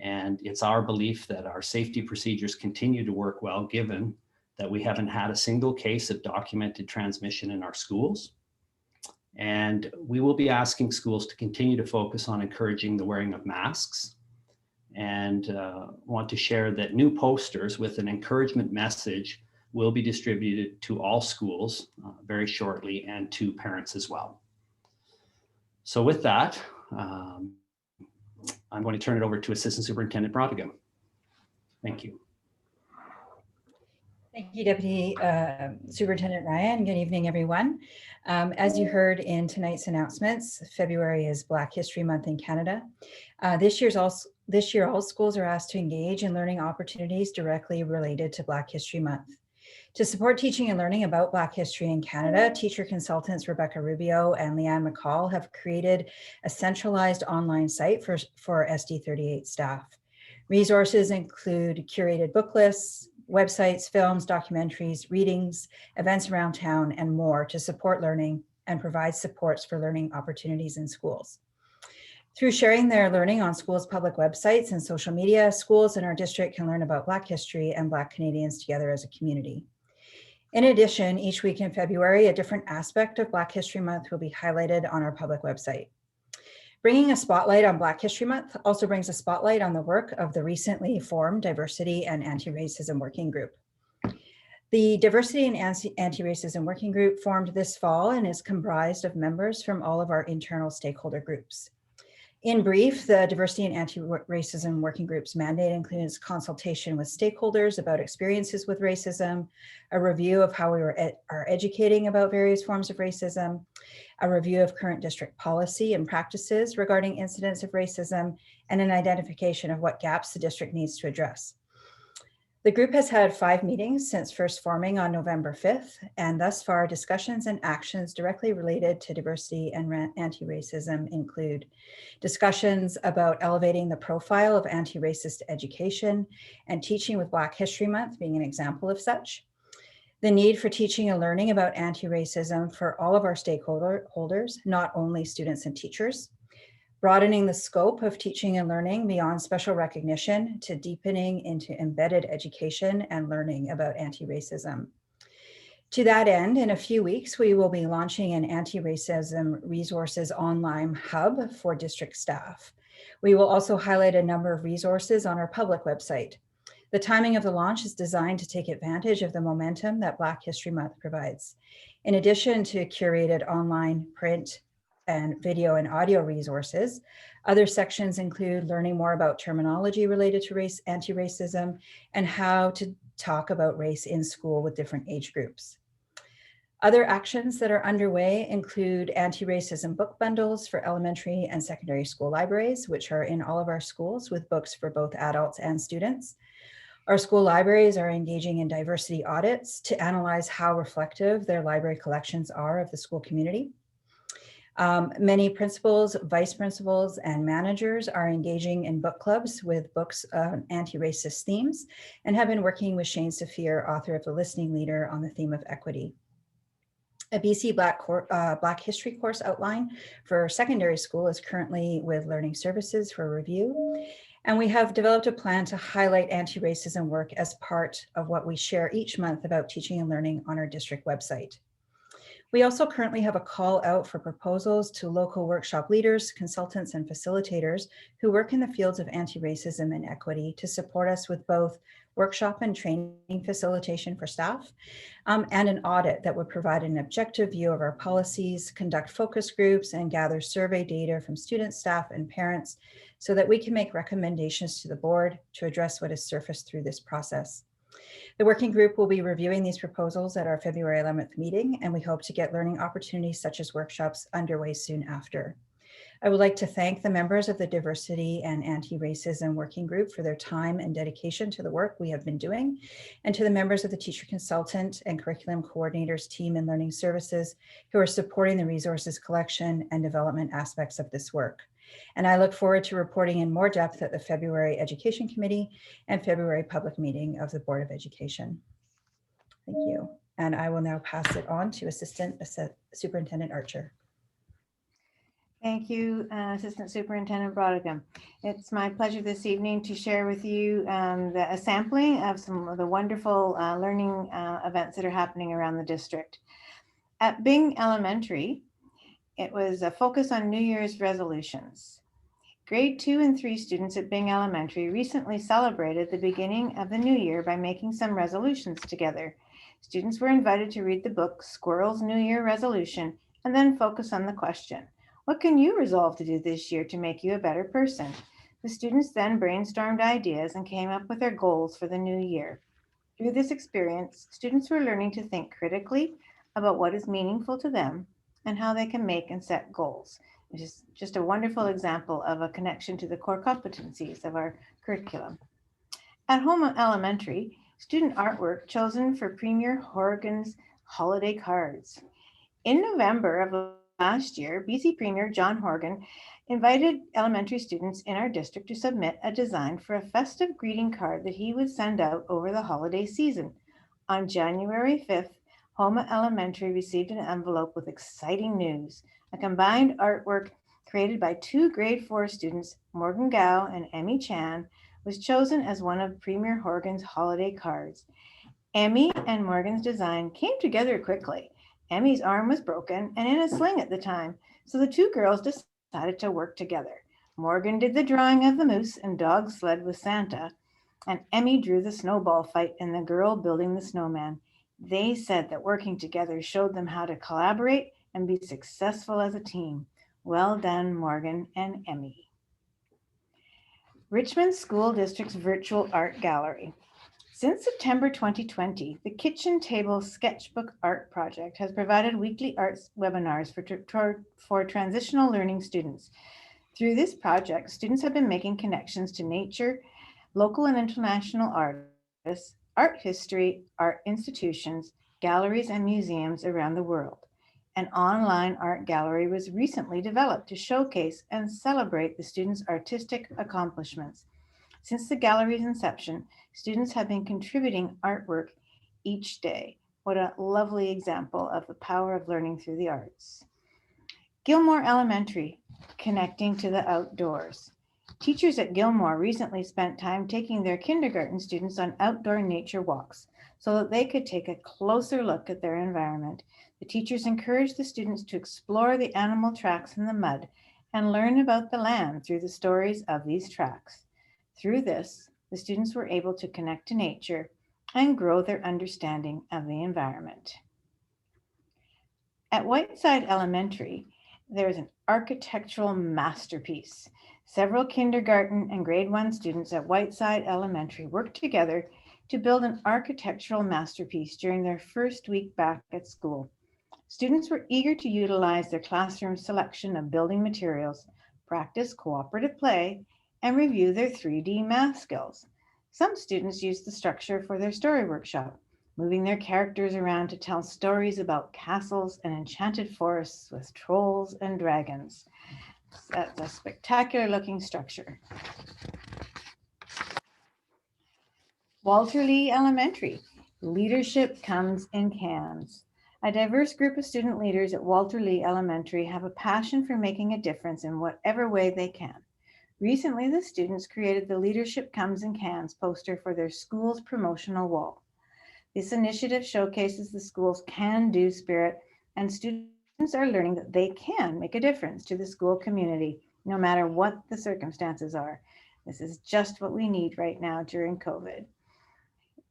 And it's our belief that our safety procedures continue to work well, given that we haven't had a single case of documented transmission in our schools. And we will be asking schools to continue to focus on encouraging the wearing of masks, and want to share that new posters with an encouragement message will be distributed to all schools very shortly, and to parents as well. So with that, I'm going to turn it over to Assistant Superintendent Brodigan. Thank you.
Thank you, Deputy Superintendent Ryan. Good evening, everyone. As you heard in tonight's announcements, February is Black History Month in Canada. This year, all schools are asked to engage in learning opportunities directly related to Black History Month. To support teaching and learning about Black history in Canada, teacher consultants Rebecca Rubio and Leanne McCall have created a centralized online site for SD38 staff. Resources include curated book lists, websites, films, documentaries, readings, events around town, and more to support learning and provide supports for learning opportunities in schools. Through sharing their learning on schools' public websites and social media, schools in our district can learn about Black history and Black Canadians together as a community. In addition, each week in February, a different aspect of Black History Month will be highlighted on our public website. Bringing a spotlight on Black History Month also brings a spotlight on the work of the recently formed Diversity and Anti-Racism Working Group. The Diversity and Anti-Racism Working Group formed this fall and is comprised of members from all of our internal stakeholder groups. In brief, the Diversity and Anti-Racism Working Group's mandate includes consultation with stakeholders about experiences with racism, a review of how we are educating about various forms of racism, a review of current district policy and practices regarding incidents of racism, and an identification of what gaps the district needs to address. The group has had 5 meetings since first forming on November 5th, and thus far discussions and actions directly related to diversity and anti-racism include discussions about elevating the profile of anti-racist education and teaching with Black History Month being an example of such, the need for teaching and learning about anti-racism for all of our stakeholders, not only students and teachers, broadening the scope of teaching and learning beyond special recognition to deepening into embedded education and learning about anti-racism. To that end, in a few weeks, we will be launching an anti-racism resources online hub for district staff. We will also highlight a number of resources on our public website. The timing of the launch is designed to take advantage of the momentum that Black History Month provides. In addition to curated online, print, and video and audio resources, other sections include learning more about terminology related to anti-racism, and how to talk about race in school with different age groups. Other actions that are underway include anti-racism book bundles for elementary and secondary school libraries, which are in all of our schools with books for both adults and students. Our school libraries are engaging in diversity audits to analyze how reflective their library collections are of the school community. Many principals, vice principals, and managers are engaging in book clubs with books on anti-racist themes and have been working with Shane Saphir, author of The Listening Leader, on the theme of equity. A BC Black History course outline for secondary school is currently with Learning Services for review. And we have developed a plan to highlight anti-racism work as part of what we share each month about teaching and learning on our district website. We also currently have a call out for proposals to local workshop leaders, consultants, and facilitators who work in the fields of anti-racism and equity to support us with both workshop and training facilitation for staff, and an audit that would provide an objective view of our policies, conduct focus groups, and gather survey data from students, staff, and parents so that we can make recommendations to the board to address what has surfaced through this process. The working group will be reviewing these proposals at our February 11th meeting, and we hope to get learning opportunities such as workshops underway soon after. I would like to thank the members of the Diversity and Anti-Racism Working Group for their time and dedication to the work we have been doing, and to the members of the Teacher Consultant and Curriculum Coordinators team in Learning Services who are supporting the resources collection and development aspects of this work. And I look forward to reporting in more depth at the February Education Committee and February public meeting of the Board of Education. Thank you. And I will now pass it on to Assistant Superintendent Archer.
Thank you, Assistant Superintendent Brodigan. It's my pleasure this evening to share with you a sampling of some of the wonderful learning events that are happening around the district. At Byng Elementary, it was a focus on New Year's resolutions. Grade 2 and 3 students at Byng Elementary recently celebrated the beginning of the new year by making some resolutions together. Students were invited to read the book Squirrel's New Year Resolution and then focus on the question, what can you resolve to do this year to make you a better person? The students then brainstormed ideas and came up with their goals for the new year. Through this experience, students were learning to think critically about what is meaningful to them and how they can make and set goals. It is just a wonderful example of a connection to the core competencies of our curriculum. At Houma Elementary, student artwork chosen for Premier Horgan's holiday cards. In November of last year, BC Premier John Horgan invited elementary students in our district to submit a design for a festive greeting card that he would send out over the holiday season. On January 5th, Houma Elementary received an envelope with exciting news. A combined artwork created by 2 grade 4 students, Morgan Gao and Emmy Chan, was chosen as one of Premier Horgan's holiday cards. Emmy and Morgan's design came together quickly. Emmy's arm was broken and in a sling at the time, so the 2 girls decided to work together. Morgan did the drawing of the moose and dog sled with Santa, and Emmy drew the snowball fight and the girl building the snowman. They said that working together showed them how to collaborate and be successful as a team. Well done, Morgan and Emmy. Richmond School District's Virtual Art Gallery. Since September 2020, the Kitchen Table Sketchbook Art Project has provided weekly arts webinars for transitional learning students. Through this project, students have been making connections to nature, local and international artists, art history, art institutions, galleries, and museums around the world. An online art gallery was recently developed to showcase and celebrate the students' artistic accomplishments. Since the gallery's inception, students have been contributing artwork each day. What a lovely example of the power of learning through the arts. Gilmore Elementary, connecting to the outdoors. Teachers at Gilmore recently spent time taking their kindergarten students on outdoor nature walks so that they could take a closer look at their environment. The teachers encouraged the students to explore the animal tracks in the mud and learn about the land through the stories of these tracks. Through this, the students were able to connect to nature and grow their understanding of the environment. At Whiteside Elementary, there is an architectural masterpiece. Several kindergarten and grade 1 students at Whiteside Elementary worked together to build an architectural masterpiece during their first week back at school. Students were eager to utilize their classroom selection of building materials, practice cooperative play, and review their 3D math skills. Some students used the structure for their story workshop, moving their characters around to tell stories about castles and enchanted forests with trolls and dragons. That's a spectacular looking structure. Walter Lee Elementary, leadership comes in cans. A diverse group of student leaders at Walter Lee Elementary have a passion for making a difference in whatever way they can. Recently, the students created the Leadership Comes in Cans poster for their school's promotional wall. This initiative showcases the school's can-do spirit, and students are learning that they can make a difference to the school community, no matter what the circumstances are. This is just what we need right now during COVID.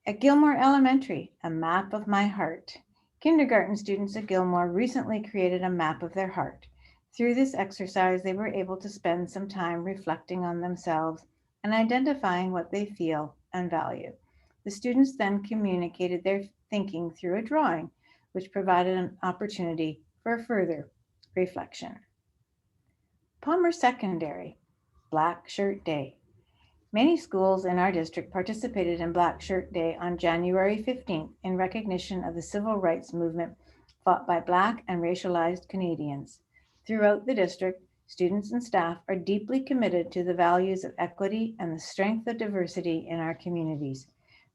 At Gilmore Elementary, a map of my heart. Kindergarten students at Gilmore recently created a map of their heart. Through this exercise, they were able to spend some time reflecting on themselves and identifying what they feel and value. The students then communicated their thinking through a drawing, which provided an opportunity for further reflection. Palmer Secondary, Black Shirt Day. Many schools in our district participated in Black Shirt Day on January 15th in recognition of the civil rights movement fought by Black and racialized Canadians. Throughout the district, students and staff are deeply committed to the values of equity and the strength of diversity in our communities.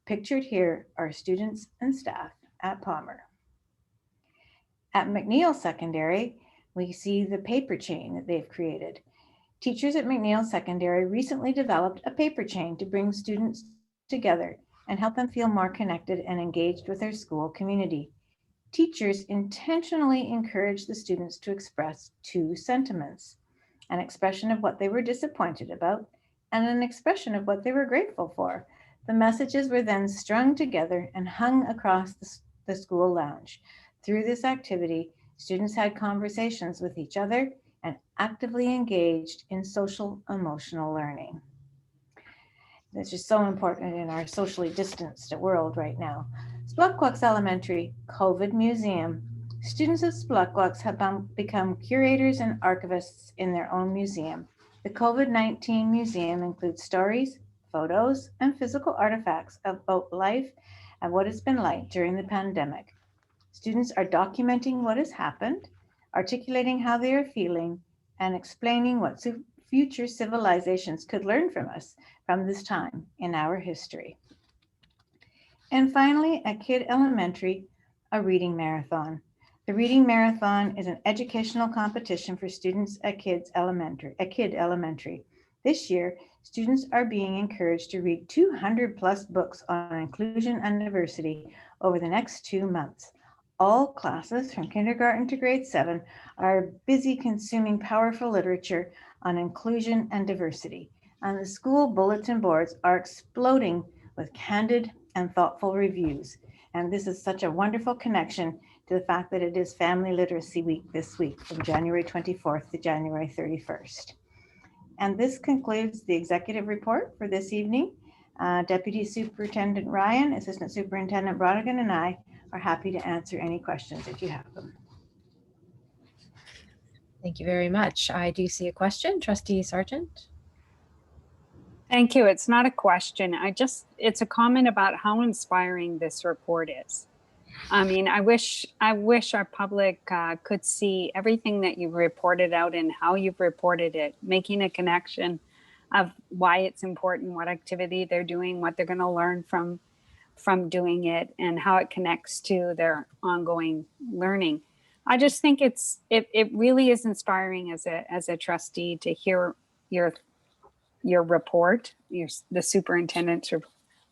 Pictured here are students and staff at Palmer. At McNeil Secondary, we see the paper chain that they've created. Teachers at McNeil Secondary recently developed a paper chain to bring students together and help them feel more connected and engaged with their school community. Teachers intentionally encouraged the students to express two sentiments, an expression of what they were disappointed about and an expression of what they were grateful for. The messages were then strung together and hung across the school lounge. Through this activity, students had conversations with each other and actively engaged in social emotional learning. This is so important in our socially distanced world right now. Splutquox Elementary COVID Museum. Students at Splutquox have become curators and archivists in their own museum. The COVID-19 museum includes stories, photos, and physical artifacts about life and what it's been like during the pandemic. Students are documenting what has happened, articulating how they are feeling, and explaining what future civilizations could learn from us from this time in our history. And finally, at Kidd Elementary, a reading marathon. The Reading Marathon is an educational competition for students at Kidd Elementary. This year, students are being encouraged to read 200 plus books on inclusion and diversity over the next 2 months. All classes from kindergarten to grade 7 are busy consuming powerful literature on inclusion and diversity, and the school bulletin boards are exploding with candid and thoughtful reviews. And this is such a wonderful connection to the fact that it is Family Literacy Week this week from January 24th to January 31st. And this concludes the executive report for this evening. Deputy Superintendent Ryan, Assistant Superintendent Brodigan, and I are happy to answer any questions if you have them.
Thank you very much. I do see a question. Trustee Sargent.
Thank you. It's not a question. It's a comment about how inspiring this report is. I mean, I wish our public could see everything that you've reported out and how you've reported it, making a connection of why it's important, what activity they're doing, what they're going to learn from doing it, and how it connects to their ongoing learning. I just think it really is inspiring as a trustee to hear your report, the superintendent's,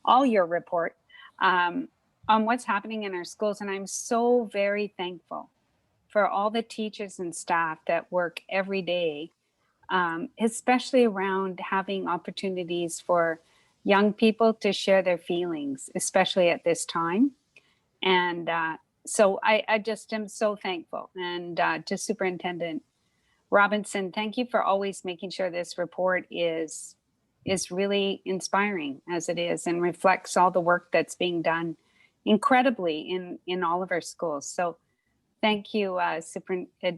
all your report on what's happening in our schools. And I'm so very thankful for all the teachers and staff that work every day, especially around having opportunities for young people to share their feelings, especially at this time. And so I just am so thankful. And to Superintendent Robinson, thank you for always making sure this report is really inspiring as it is and reflects all the work that's being done incredibly in all of our schools. So thank you,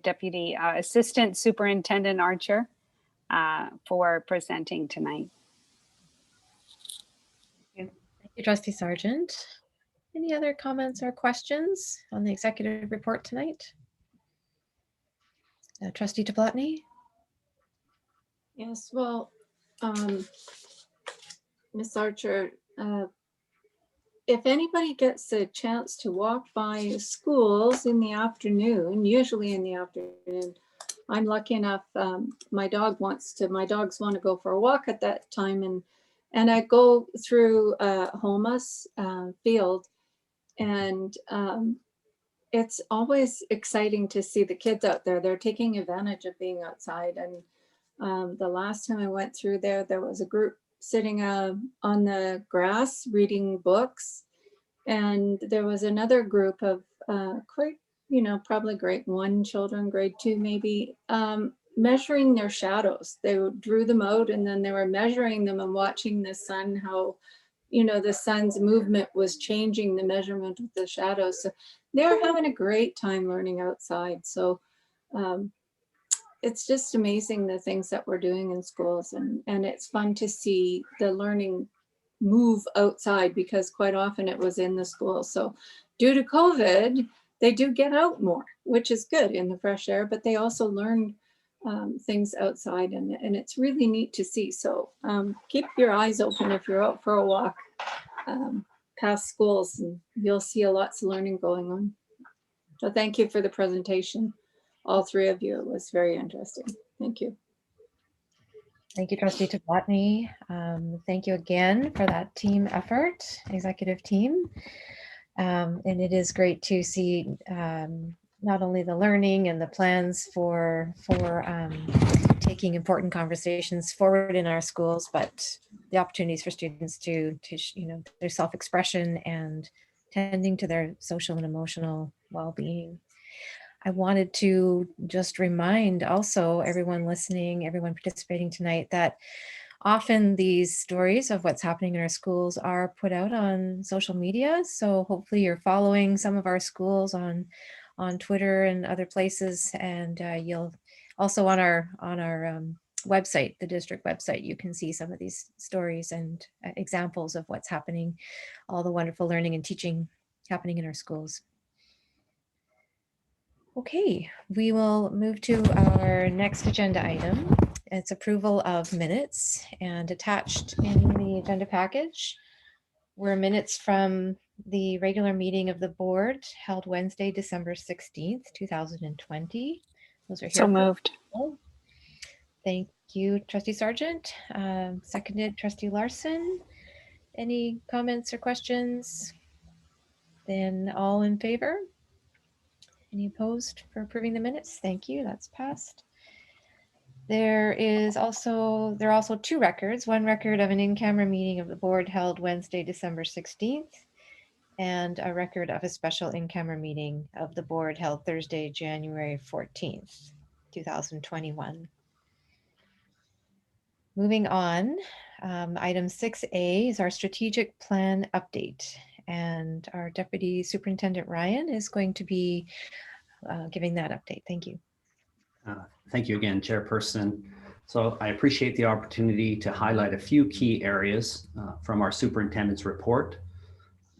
Deputy Assistant Superintendent Archer, for presenting tonight.
Thank you, Trustee Sargent. Any other comments or questions on the executive report tonight? Trustee Toplotny?
Yes, well, Ms. Archer, if anybody gets a chance to walk by schools in the afternoon, usually in the afternoon, I'm lucky enough, my dogs want to go for a walk at that time, and I go through Homas field, and it's always exciting to see the kids out there. They're taking advantage of being outside. And the last time I went through there, there was a group sitting on the grass reading books. And there was another group of quite, probably grade 1 children, grade 2 maybe, measuring their shadows. They drew them out and then they were measuring them and watching the sun, how the sun's movement was changing the measurement of the shadows. So they're having a great time learning outside. So it's just amazing the things that we're doing in schools, and it's fun to see the learning move outside, because quite often it was in the school. So due to COVID, they do get out more, which is good, in the fresh air, but they also learn things outside, and it's really neat to see. So keep your eyes open if you're out for a walk past schools, and you'll see lots of learning going on. So thank you for the presentation, all 3 of you. It was very interesting. Thank you.
Thank you, Trustee Tabotny. Thank you again for that team effort, executive team. And it is great to see not only the learning and the plans for taking important conversations forward in our schools, but the opportunities for students to their self-expression and tending to their social and emotional well-being. I wanted to just remind also everyone listening, everyone participating tonight, that often these stories of what's happening in our schools are put out on social media. So hopefully you're following some of our schools on Twitter and other places, and you'll also on our website, the district website, you can see some of these stories and examples of what's happening, all the wonderful learning and teaching happening in our schools. Okay, we will move to our next agenda item. It's approval of minutes, and attached in the agenda package were minutes from the regular meeting of the board held Wednesday, December 16th, 2020. Those are here.
So moved.
Thank you, Trustee Sargent. Seconded, Trustee Larson. Any comments or questions? Then all in favor? Any opposed for approving the minutes? Thank you, that's passed. There are also 2 records, one record of an in-camera meeting of the board held Wednesday, December 16th, and a record of a special in-camera meeting of the board held Thursday, January 14th, 2021. Moving on, item 6A is our strategic plan update, and our Deputy Superintendent Ryan is going to be giving that update. Thank you.
Thank you again, Chairperson. So I appreciate the opportunity to highlight a few key areas from our superintendent's report.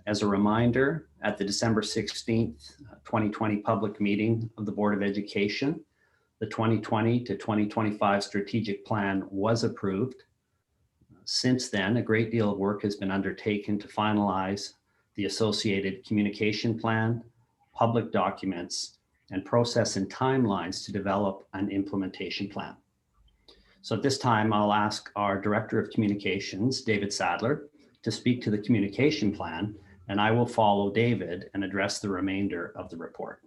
As a reminder, at the December 16th, 2020 public meeting of the Board of Education, the 2020 to 2025 strategic plan was approved. Since then, a great deal of work has been undertaken to finalize the associated communication plan, public documents, and process and timelines to develop an implementation plan. So at this time, I'll ask our Director of Communications, David Sadler, to speak to the communication plan, and I will follow David and address the remainder of the report.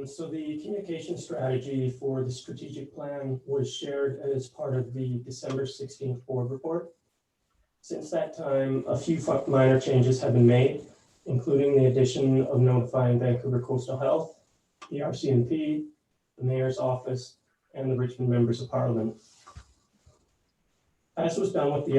So the communication strategy for the strategic plan was shared as part of the December 16th board report. Since that time, a few minor changes have been made, including the addition of notifying Vancouver Coastal Health, the RCMP, the Mayor's Office, and the Richmond Members of Parliament. As was done with the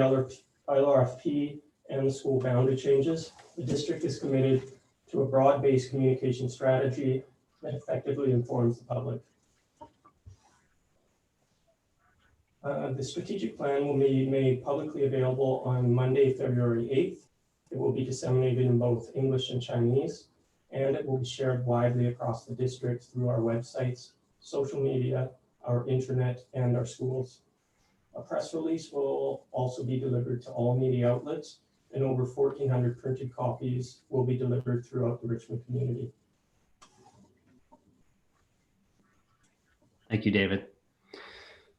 LRFP and the school boundary changes, the district is committed to a broad-based communication strategy that effectively informs the public. The strategic plan will be made publicly available on Monday, February 8th. It will be disseminated in both English and Chinese, and it will be shared widely across the district through our websites, social media, our intranet, and our schools. A press release will also be delivered to all media outlets, and over 1,400 printed copies will be delivered throughout the Richmond community.
Thank you, David.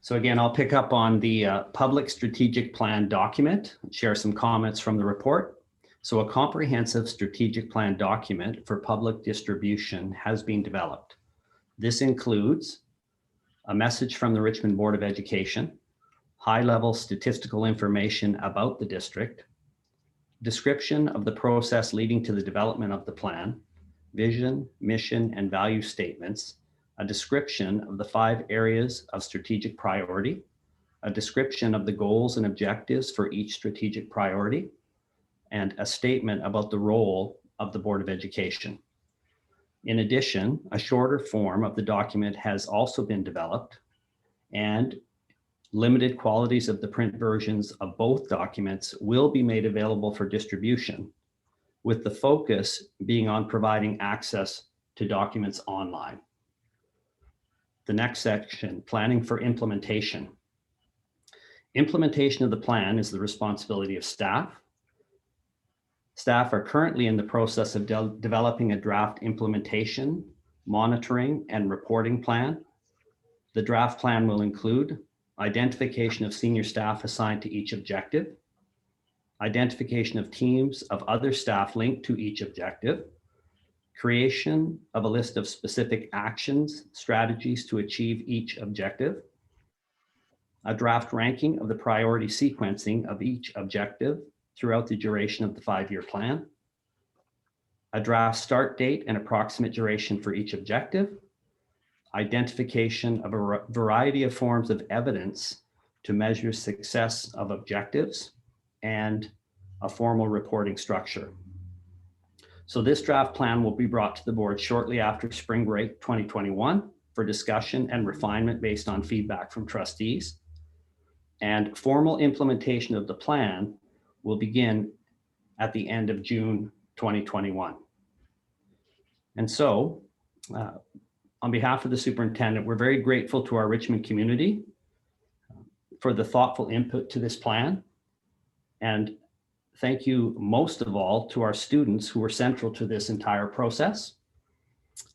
So again, I'll pick up on the public strategic plan document, share some comments from the report. So a comprehensive strategic plan document for public distribution has been developed. This includes a message from the Richmond Board of Education, high-level statistical information about the district, description of the process leading to the development of the plan, vision, mission, and value statements, a description of the 5 areas of strategic priority, a description of the goals and objectives for each strategic priority, and a statement about the role of the Board of Education. In addition, a shorter form of the document has also been developed, and limited qualities of the print versions of both documents will be made available for distribution, with the focus being on providing access to documents online. The next section, planning for implementation. Implementation of the plan is the responsibility of staff. Staff are currently in the process of developing a draft implementation, monitoring, and reporting plan. The draft plan will include identification of senior staff assigned to each objective, identification of teams of other staff linked to each objective, creation of a list of specific actions, strategies to achieve each objective, a draft ranking of the priority sequencing of each objective throughout the duration of the 5-year plan, a draft start date and approximate duration for each objective, identification of a variety of forms of evidence to measure success of objectives, and a formal reporting structure. So this draft plan will be brought to the board shortly after spring break 2021 for discussion and refinement based on feedback from trustees. And formal implementation of the plan will begin at the end of June 2021. And so, on behalf of the superintendent, we're very grateful to our Richmond community for the thoughtful input to this plan. And thank you most of all to our students who were central to this entire process.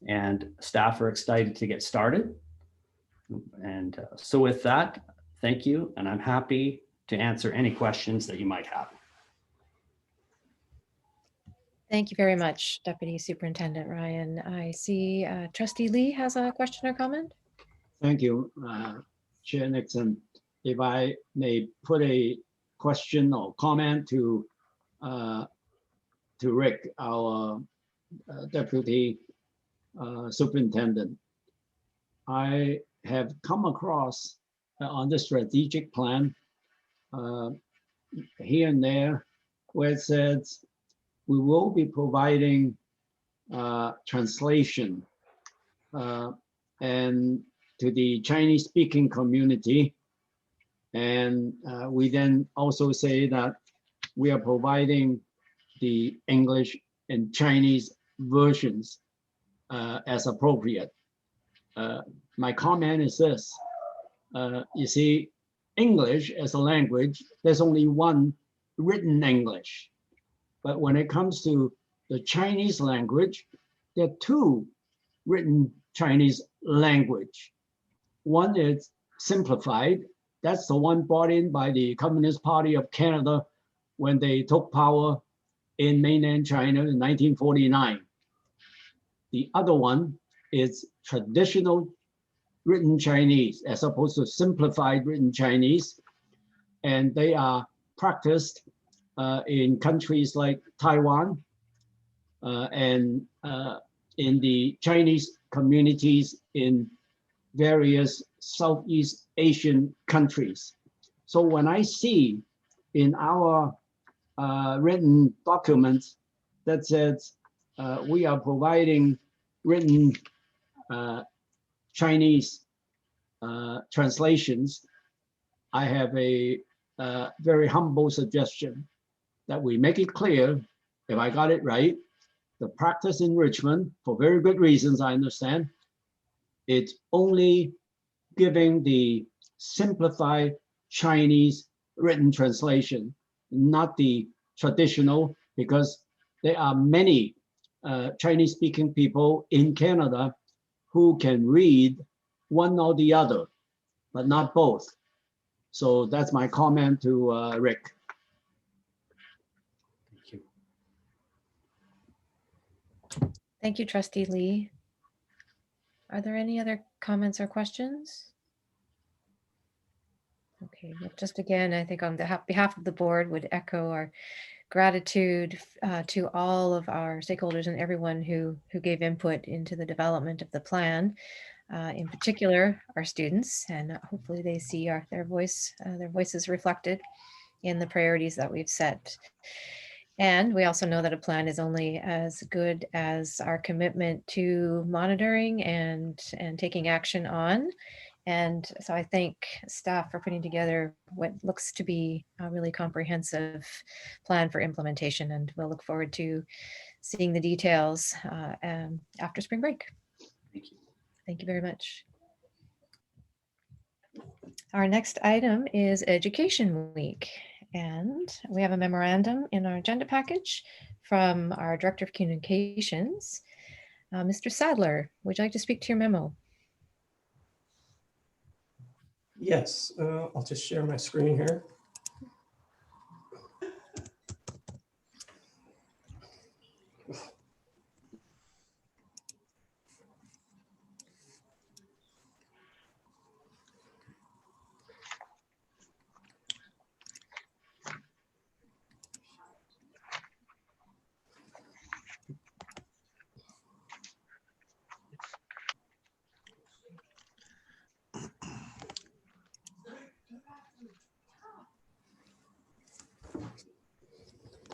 And staff are excited to get started. And so with that, thank you. And I'm happy to answer any questions that you might have.
Thank you very much, Deputy Superintendent Ryan. I see Trustee Lee has a question or comment.
Thank you, Chair Nixon. If I may put a question or comment to Rick, our Deputy Superintendent. I have come across on the strategic plan here and there where it says we will be providing translation and to the Chinese speaking community. And we then also say that we are providing the English and Chinese versions as appropriate. My comment is this, you see, English as a language, there's only one written English. But when it comes to the Chinese language, there are 2 written Chinese language. One is simplified. That's the one brought in by the Communist Party of Canada when they took power in mainland China in 1949. The other one is traditional written Chinese as opposed to simplified written Chinese. And they are practiced in countries like Taiwan and in the Chinese communities in various Southeast Asian countries. So when I see in our written documents that says we are providing written Chinese translations, I have a very humble suggestion that we make it clear, if I got it right, the practice in Richmond, for very good reasons, I understand, it's only giving the simplified Chinese written translation, not the traditional, because there are many Chinese speaking people in Canada who can read one or the other, but not both. So that's my comment to Rick.
Thank you.
Thank you, Trustee Lee. Are there any other comments or questions? Okay, well, just again, I think on behalf of the board would echo our gratitude to all of our stakeholders and everyone who gave input into the development of the plan. In particular, our students, and hopefully they see their voices reflected in the priorities that we've set. And we also know that a plan is only as good as our commitment to monitoring and taking action on. And so I thank staff for putting together what looks to be a really comprehensive plan for implementation. And we'll look forward to seeing the details after spring break.
Thank you.
Thank you very much. Our next item is Education Week. And we have a memorandum in our agenda package from our Director of Communications, Mr. Sadler. Would you like to speak to your memo?
Yes, I'll just share my screen here.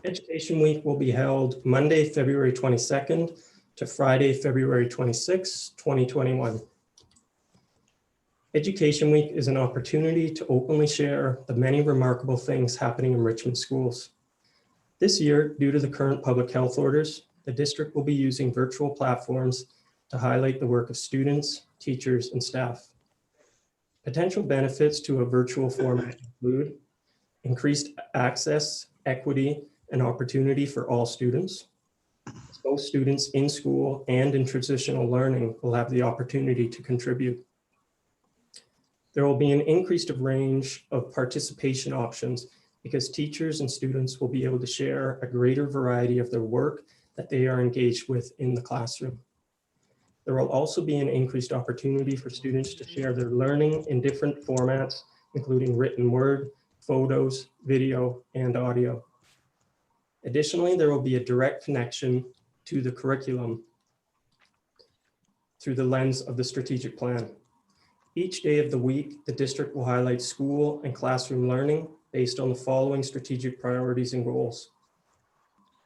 Education Week will be held Monday, February 22nd to Friday, February 26, 2021. Education Week is an opportunity to openly share the many remarkable things happening in Richmond schools. This year, due to the current public health orders, the district will be using virtual platforms to highlight the work of students, teachers, and staff. Potential benefits to a virtual format include increased access, equity, and opportunity for all students. Both students in school and in transitional learning will have the opportunity to contribute. There will be an increased range of participation options because teachers and students will be able to share a greater variety of their work that they are engaged with in the classroom. There will also be an increased opportunity for students to share their learning in different formats, including written word, photos, video, and audio. Additionally, there will be a direct connection to the curriculum through the lens of the strategic plan. Each day of the week, the district will highlight school and classroom learning based on the following strategic priorities and goals.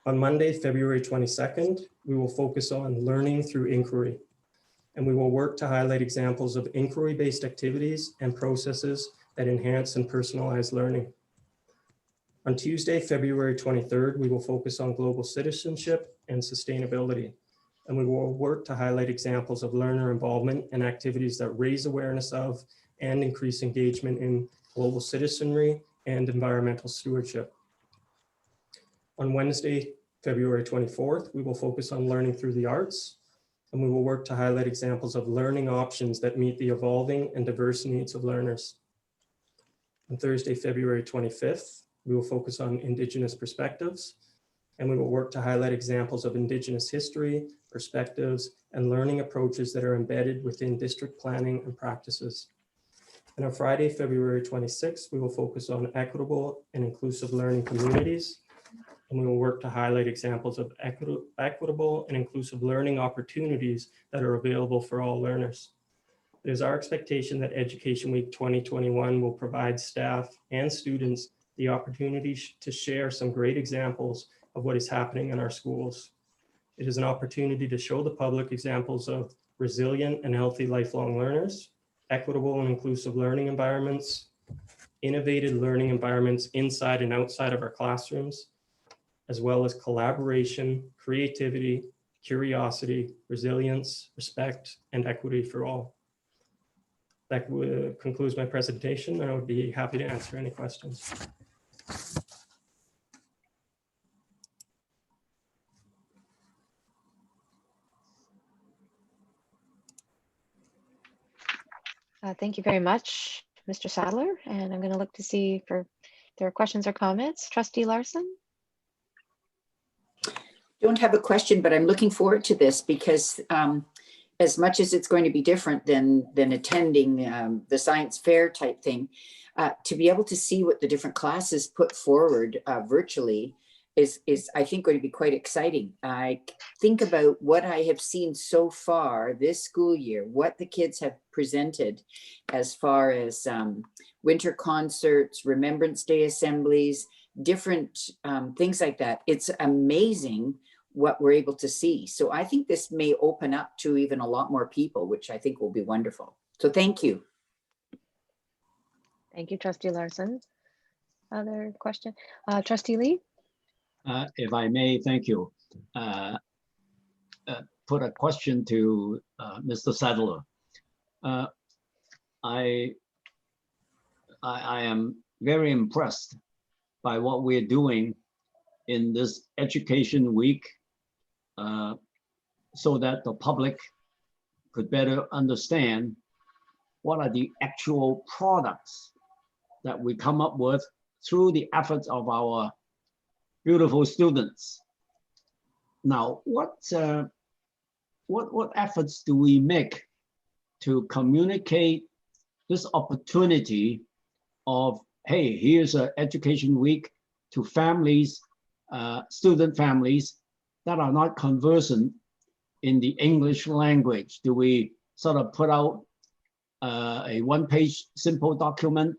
On Monday, February 22nd, we will focus on learning through inquiry, and we will work to highlight examples of inquiry-based activities and processes that enhance and personalize learning. On Tuesday, February 23rd, we will focus on global citizenship and sustainability, and we will work to highlight examples of learner involvement and activities that raise awareness of and increase engagement in global citizenry and environmental stewardship. On Wednesday, February 24th, we will focus on learning through the arts, and we will work to highlight examples of learning options that meet the evolving and diverse needs of learners. On Thursday, February 25th, we will focus on Indigenous perspectives, and we will work to highlight examples of Indigenous history, perspectives, and learning approaches that are embedded within district planning and practices. And on Friday, February 26th, we will focus on equitable and inclusive learning communities, and we will work to highlight examples of equitable and inclusive learning opportunities that are available for all learners. It is our expectation that Education Week 2021 will provide staff and students the opportunity to share some great examples of what is happening in our schools. It is an opportunity to show the public examples of resilient and healthy lifelong learners, equitable and inclusive learning environments, innovative learning environments inside and outside of our classrooms, as well as collaboration, creativity, curiosity, resilience, respect, and equity for all. That concludes my presentation, and I would be happy to answer any questions.
Thank you very much, Mr. Sadler. And I'm going to look to see if there are questions or comments. Trustee Larson?
Don't have a question, but I'm looking forward to this because as much as it's going to be different than attending the science fair type thing, to be able to see what the different classes put forward virtually is I think going to be quite exciting. I think about what I have seen so far this school year, what the kids have presented as far as winter concerts, Remembrance Day assemblies, different things like that. It's amazing what we're able to see. So I think this may open up to even a lot more people, which I think will be wonderful. So thank you.
Thank you, Trustee Larson. Other question? Trustee Lee?
If I may, thank you. Put a question to Mr. Sadler. I am very impressed by what we're doing in this education week so that the public could better understand what are the actual products that we come up with through the efforts of our beautiful students. Now, what efforts do we make to communicate this opportunity of, hey, here's an education week to families, student families that are not conversant in the English language? Do we sort of put out a one-page simple document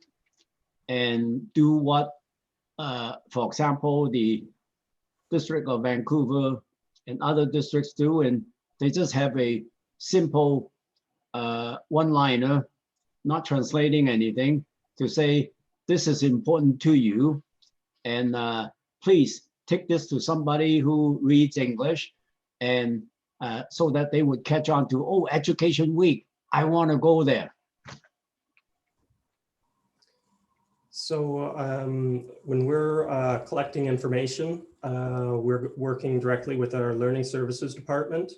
and do what, for example, the District of Vancouver and other districts do, and they just have a simple one-liner, not translating anything, to say, this is important to you, and please take this to somebody who reads English, and so that they would catch on to, oh, Education Week, I want to go there.
So when we're collecting information, we're working directly with our Learning Services Department,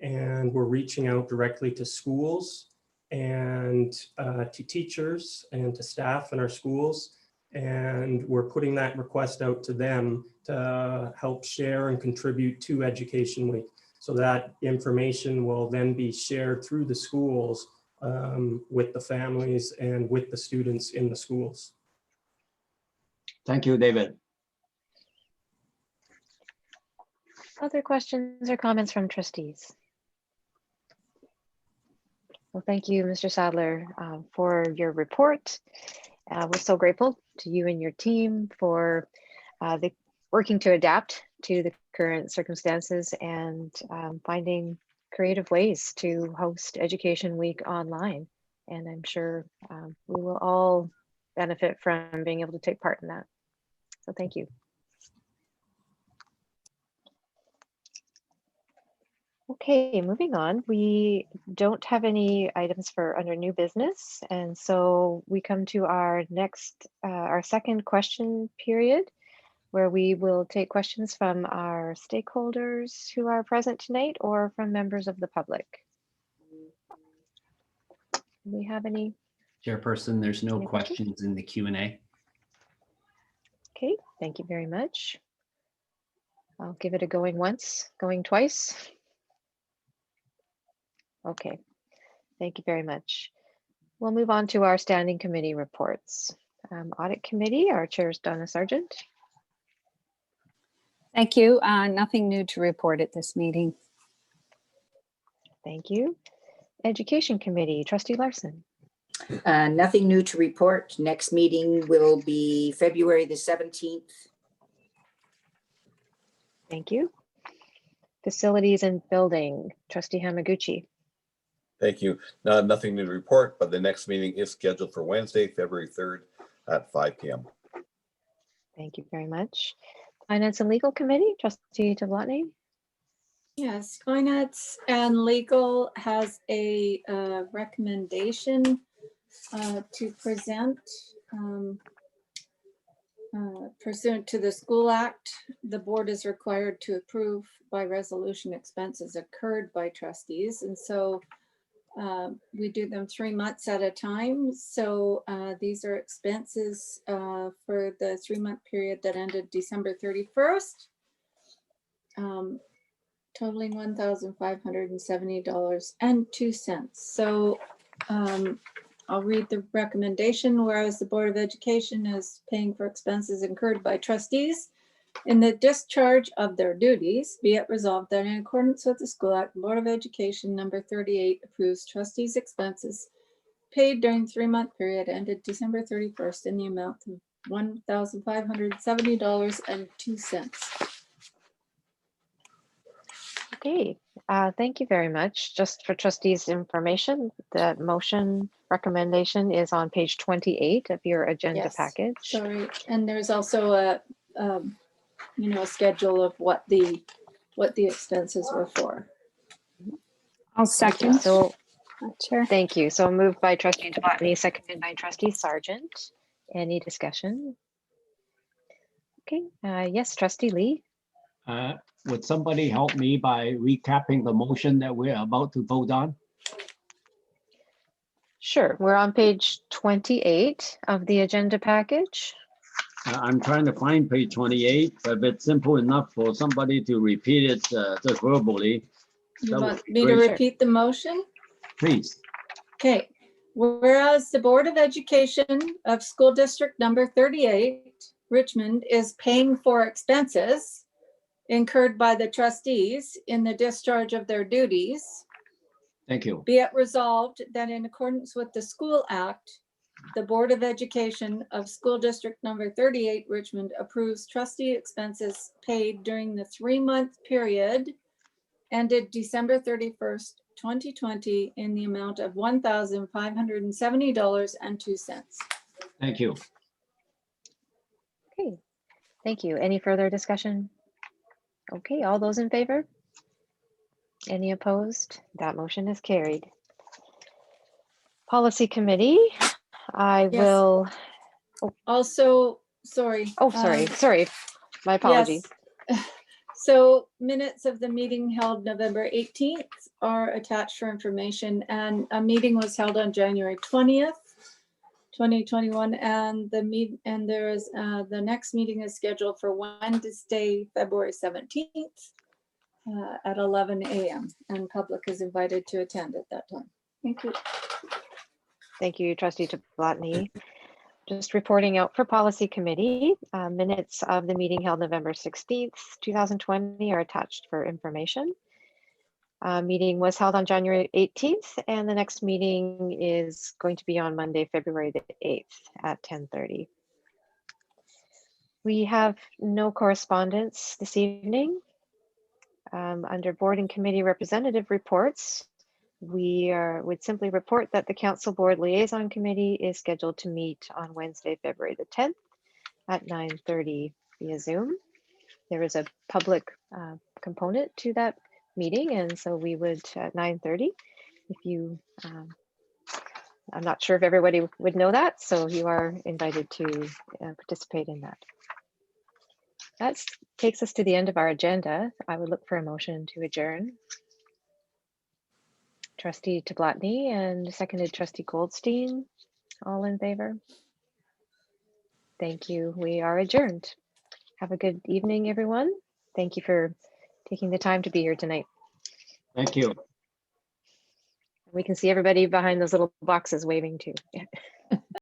and we're reaching out directly to schools and to teachers and to staff in our schools. And we're putting that request out to them to help share and contribute to Education Week. So that information will then be shared through the schools with the families and with the students in the schools.
Thank you, David.
Other questions or comments from trustees? Well, thank you, Mr. Sadler, for your report. We're so grateful to you and your team for working to adapt to the current circumstances and finding creative ways to host Education Week online. And I'm sure we will all benefit from being able to take part in that. So thank you. Okay, moving on. We don't have any items for under new business. And so we come to our next, our second question period, where we will take questions from our stakeholders who are present tonight or from members of the public. Do we have any?
Chairperson, there's no
Any questions?
questions in the Q&A.
Okay, thank you very much. I'll give it a going once, going twice. Okay, thank you very much. We'll move on to our standing committee reports. Audit Committee, our chair is Donna Sargent.
Thank you. Nothing new to report at this meeting.
Thank you. Education Committee, Trustee Larson.
Nothing new to report. Next meeting will be February the 17th.
Thank you. Facilities and Building, Trustee Hamaguchi.
Thank you. Nothing new to report, but the next meeting is scheduled for Wednesday, February 3rd at 5 p.m.
Thank you very much. Finance and Legal Committee, Trustee Tavlotny.
Yes, Finance and Legal has a recommendation to present. Pursuant to the School Act, the board is required to approve by resolution expenses incurred by trustees. And so We do them 3 months at a time. So these are expenses for the 3-month period that ended December 31st. Totaling $1,570.02. So I'll read the recommendation. Whereas the Board of Education is paying for expenses incurred by trustees in the discharge of their duties, be it resolved that in accordance with the School Act, Board of Education number 38 approves trustees' expenses paid during 3-month period ended December 31st in the amount of $1,570.02.
Okay, thank you very much. Just for trustees' information, the motion recommendation is on page 28 of your agenda
Yes,
package.
Sorry, and there's also a a schedule of what the expenses were for.
I'll second.
So
Chair.
thank you. So moved by trustee Delatney, seconded by trustee Sargent. Any discussion? Okay, yes, trustee Lee.
Would somebody help me by recapping the motion that we're about to vote on?
Sure, we're on page 28 of the agenda package.
I'm trying to find page 28, but if it's simple enough for somebody to repeat it just verbally,
You
that would
want
be
me to
great.
repeat the motion?
Please.
Okay, whereas the Board of Education of School District number 38, Richmond, is paying for expenses incurred by the trustees in the discharge of their duties,
Thank you.
be it resolved that in accordance with the School Act, the Board of Education of School District number 38, Richmond, approves trustee expenses paid during the 3-month period ended December 31st, 2020 in the amount of $1,570.02.
Thank you.
Okay, thank you. Any further discussion? Okay, all those in favor? Any opposed? That motion is carried. Policy Committee, I
Yes.
will,
Also, sorry.
oh, sorry, my apologies.
Yes. So minutes of the meeting held November 18th are attached for information, and a meeting was held on January 20th, 2021, and there is the next meeting is scheduled for Wednesday, February 17th at 11 a.m. and public is invited to attend at that time. Thank you.
Thank you, trustee Delatney. Just reporting out for Policy Committee, minutes of the meeting held November 16th, 2020 are attached for information. Meeting was held on January 18th, and the next meeting is going to be on Monday, February the 8th at 10:30. We have no correspondence this evening. Under board and committee representative reports, we would simply report that the Council Board Liaison Committee is scheduled to meet on Wednesday, February the 10th at 9:30 via Zoom. There is a public component to that meeting, and so we would at 9:30, if you, I'm not sure if everybody would know that, so you are invited to participate in that. That takes us to the end of our agenda. I would look for a motion to adjourn. Trustee Delatney and seconded trustee Goldstein, all in favor? Thank you. We are adjourned. Have a good evening, everyone. Thank you for taking the time to be here tonight.
Thank you.
We can see everybody behind those little boxes waving too.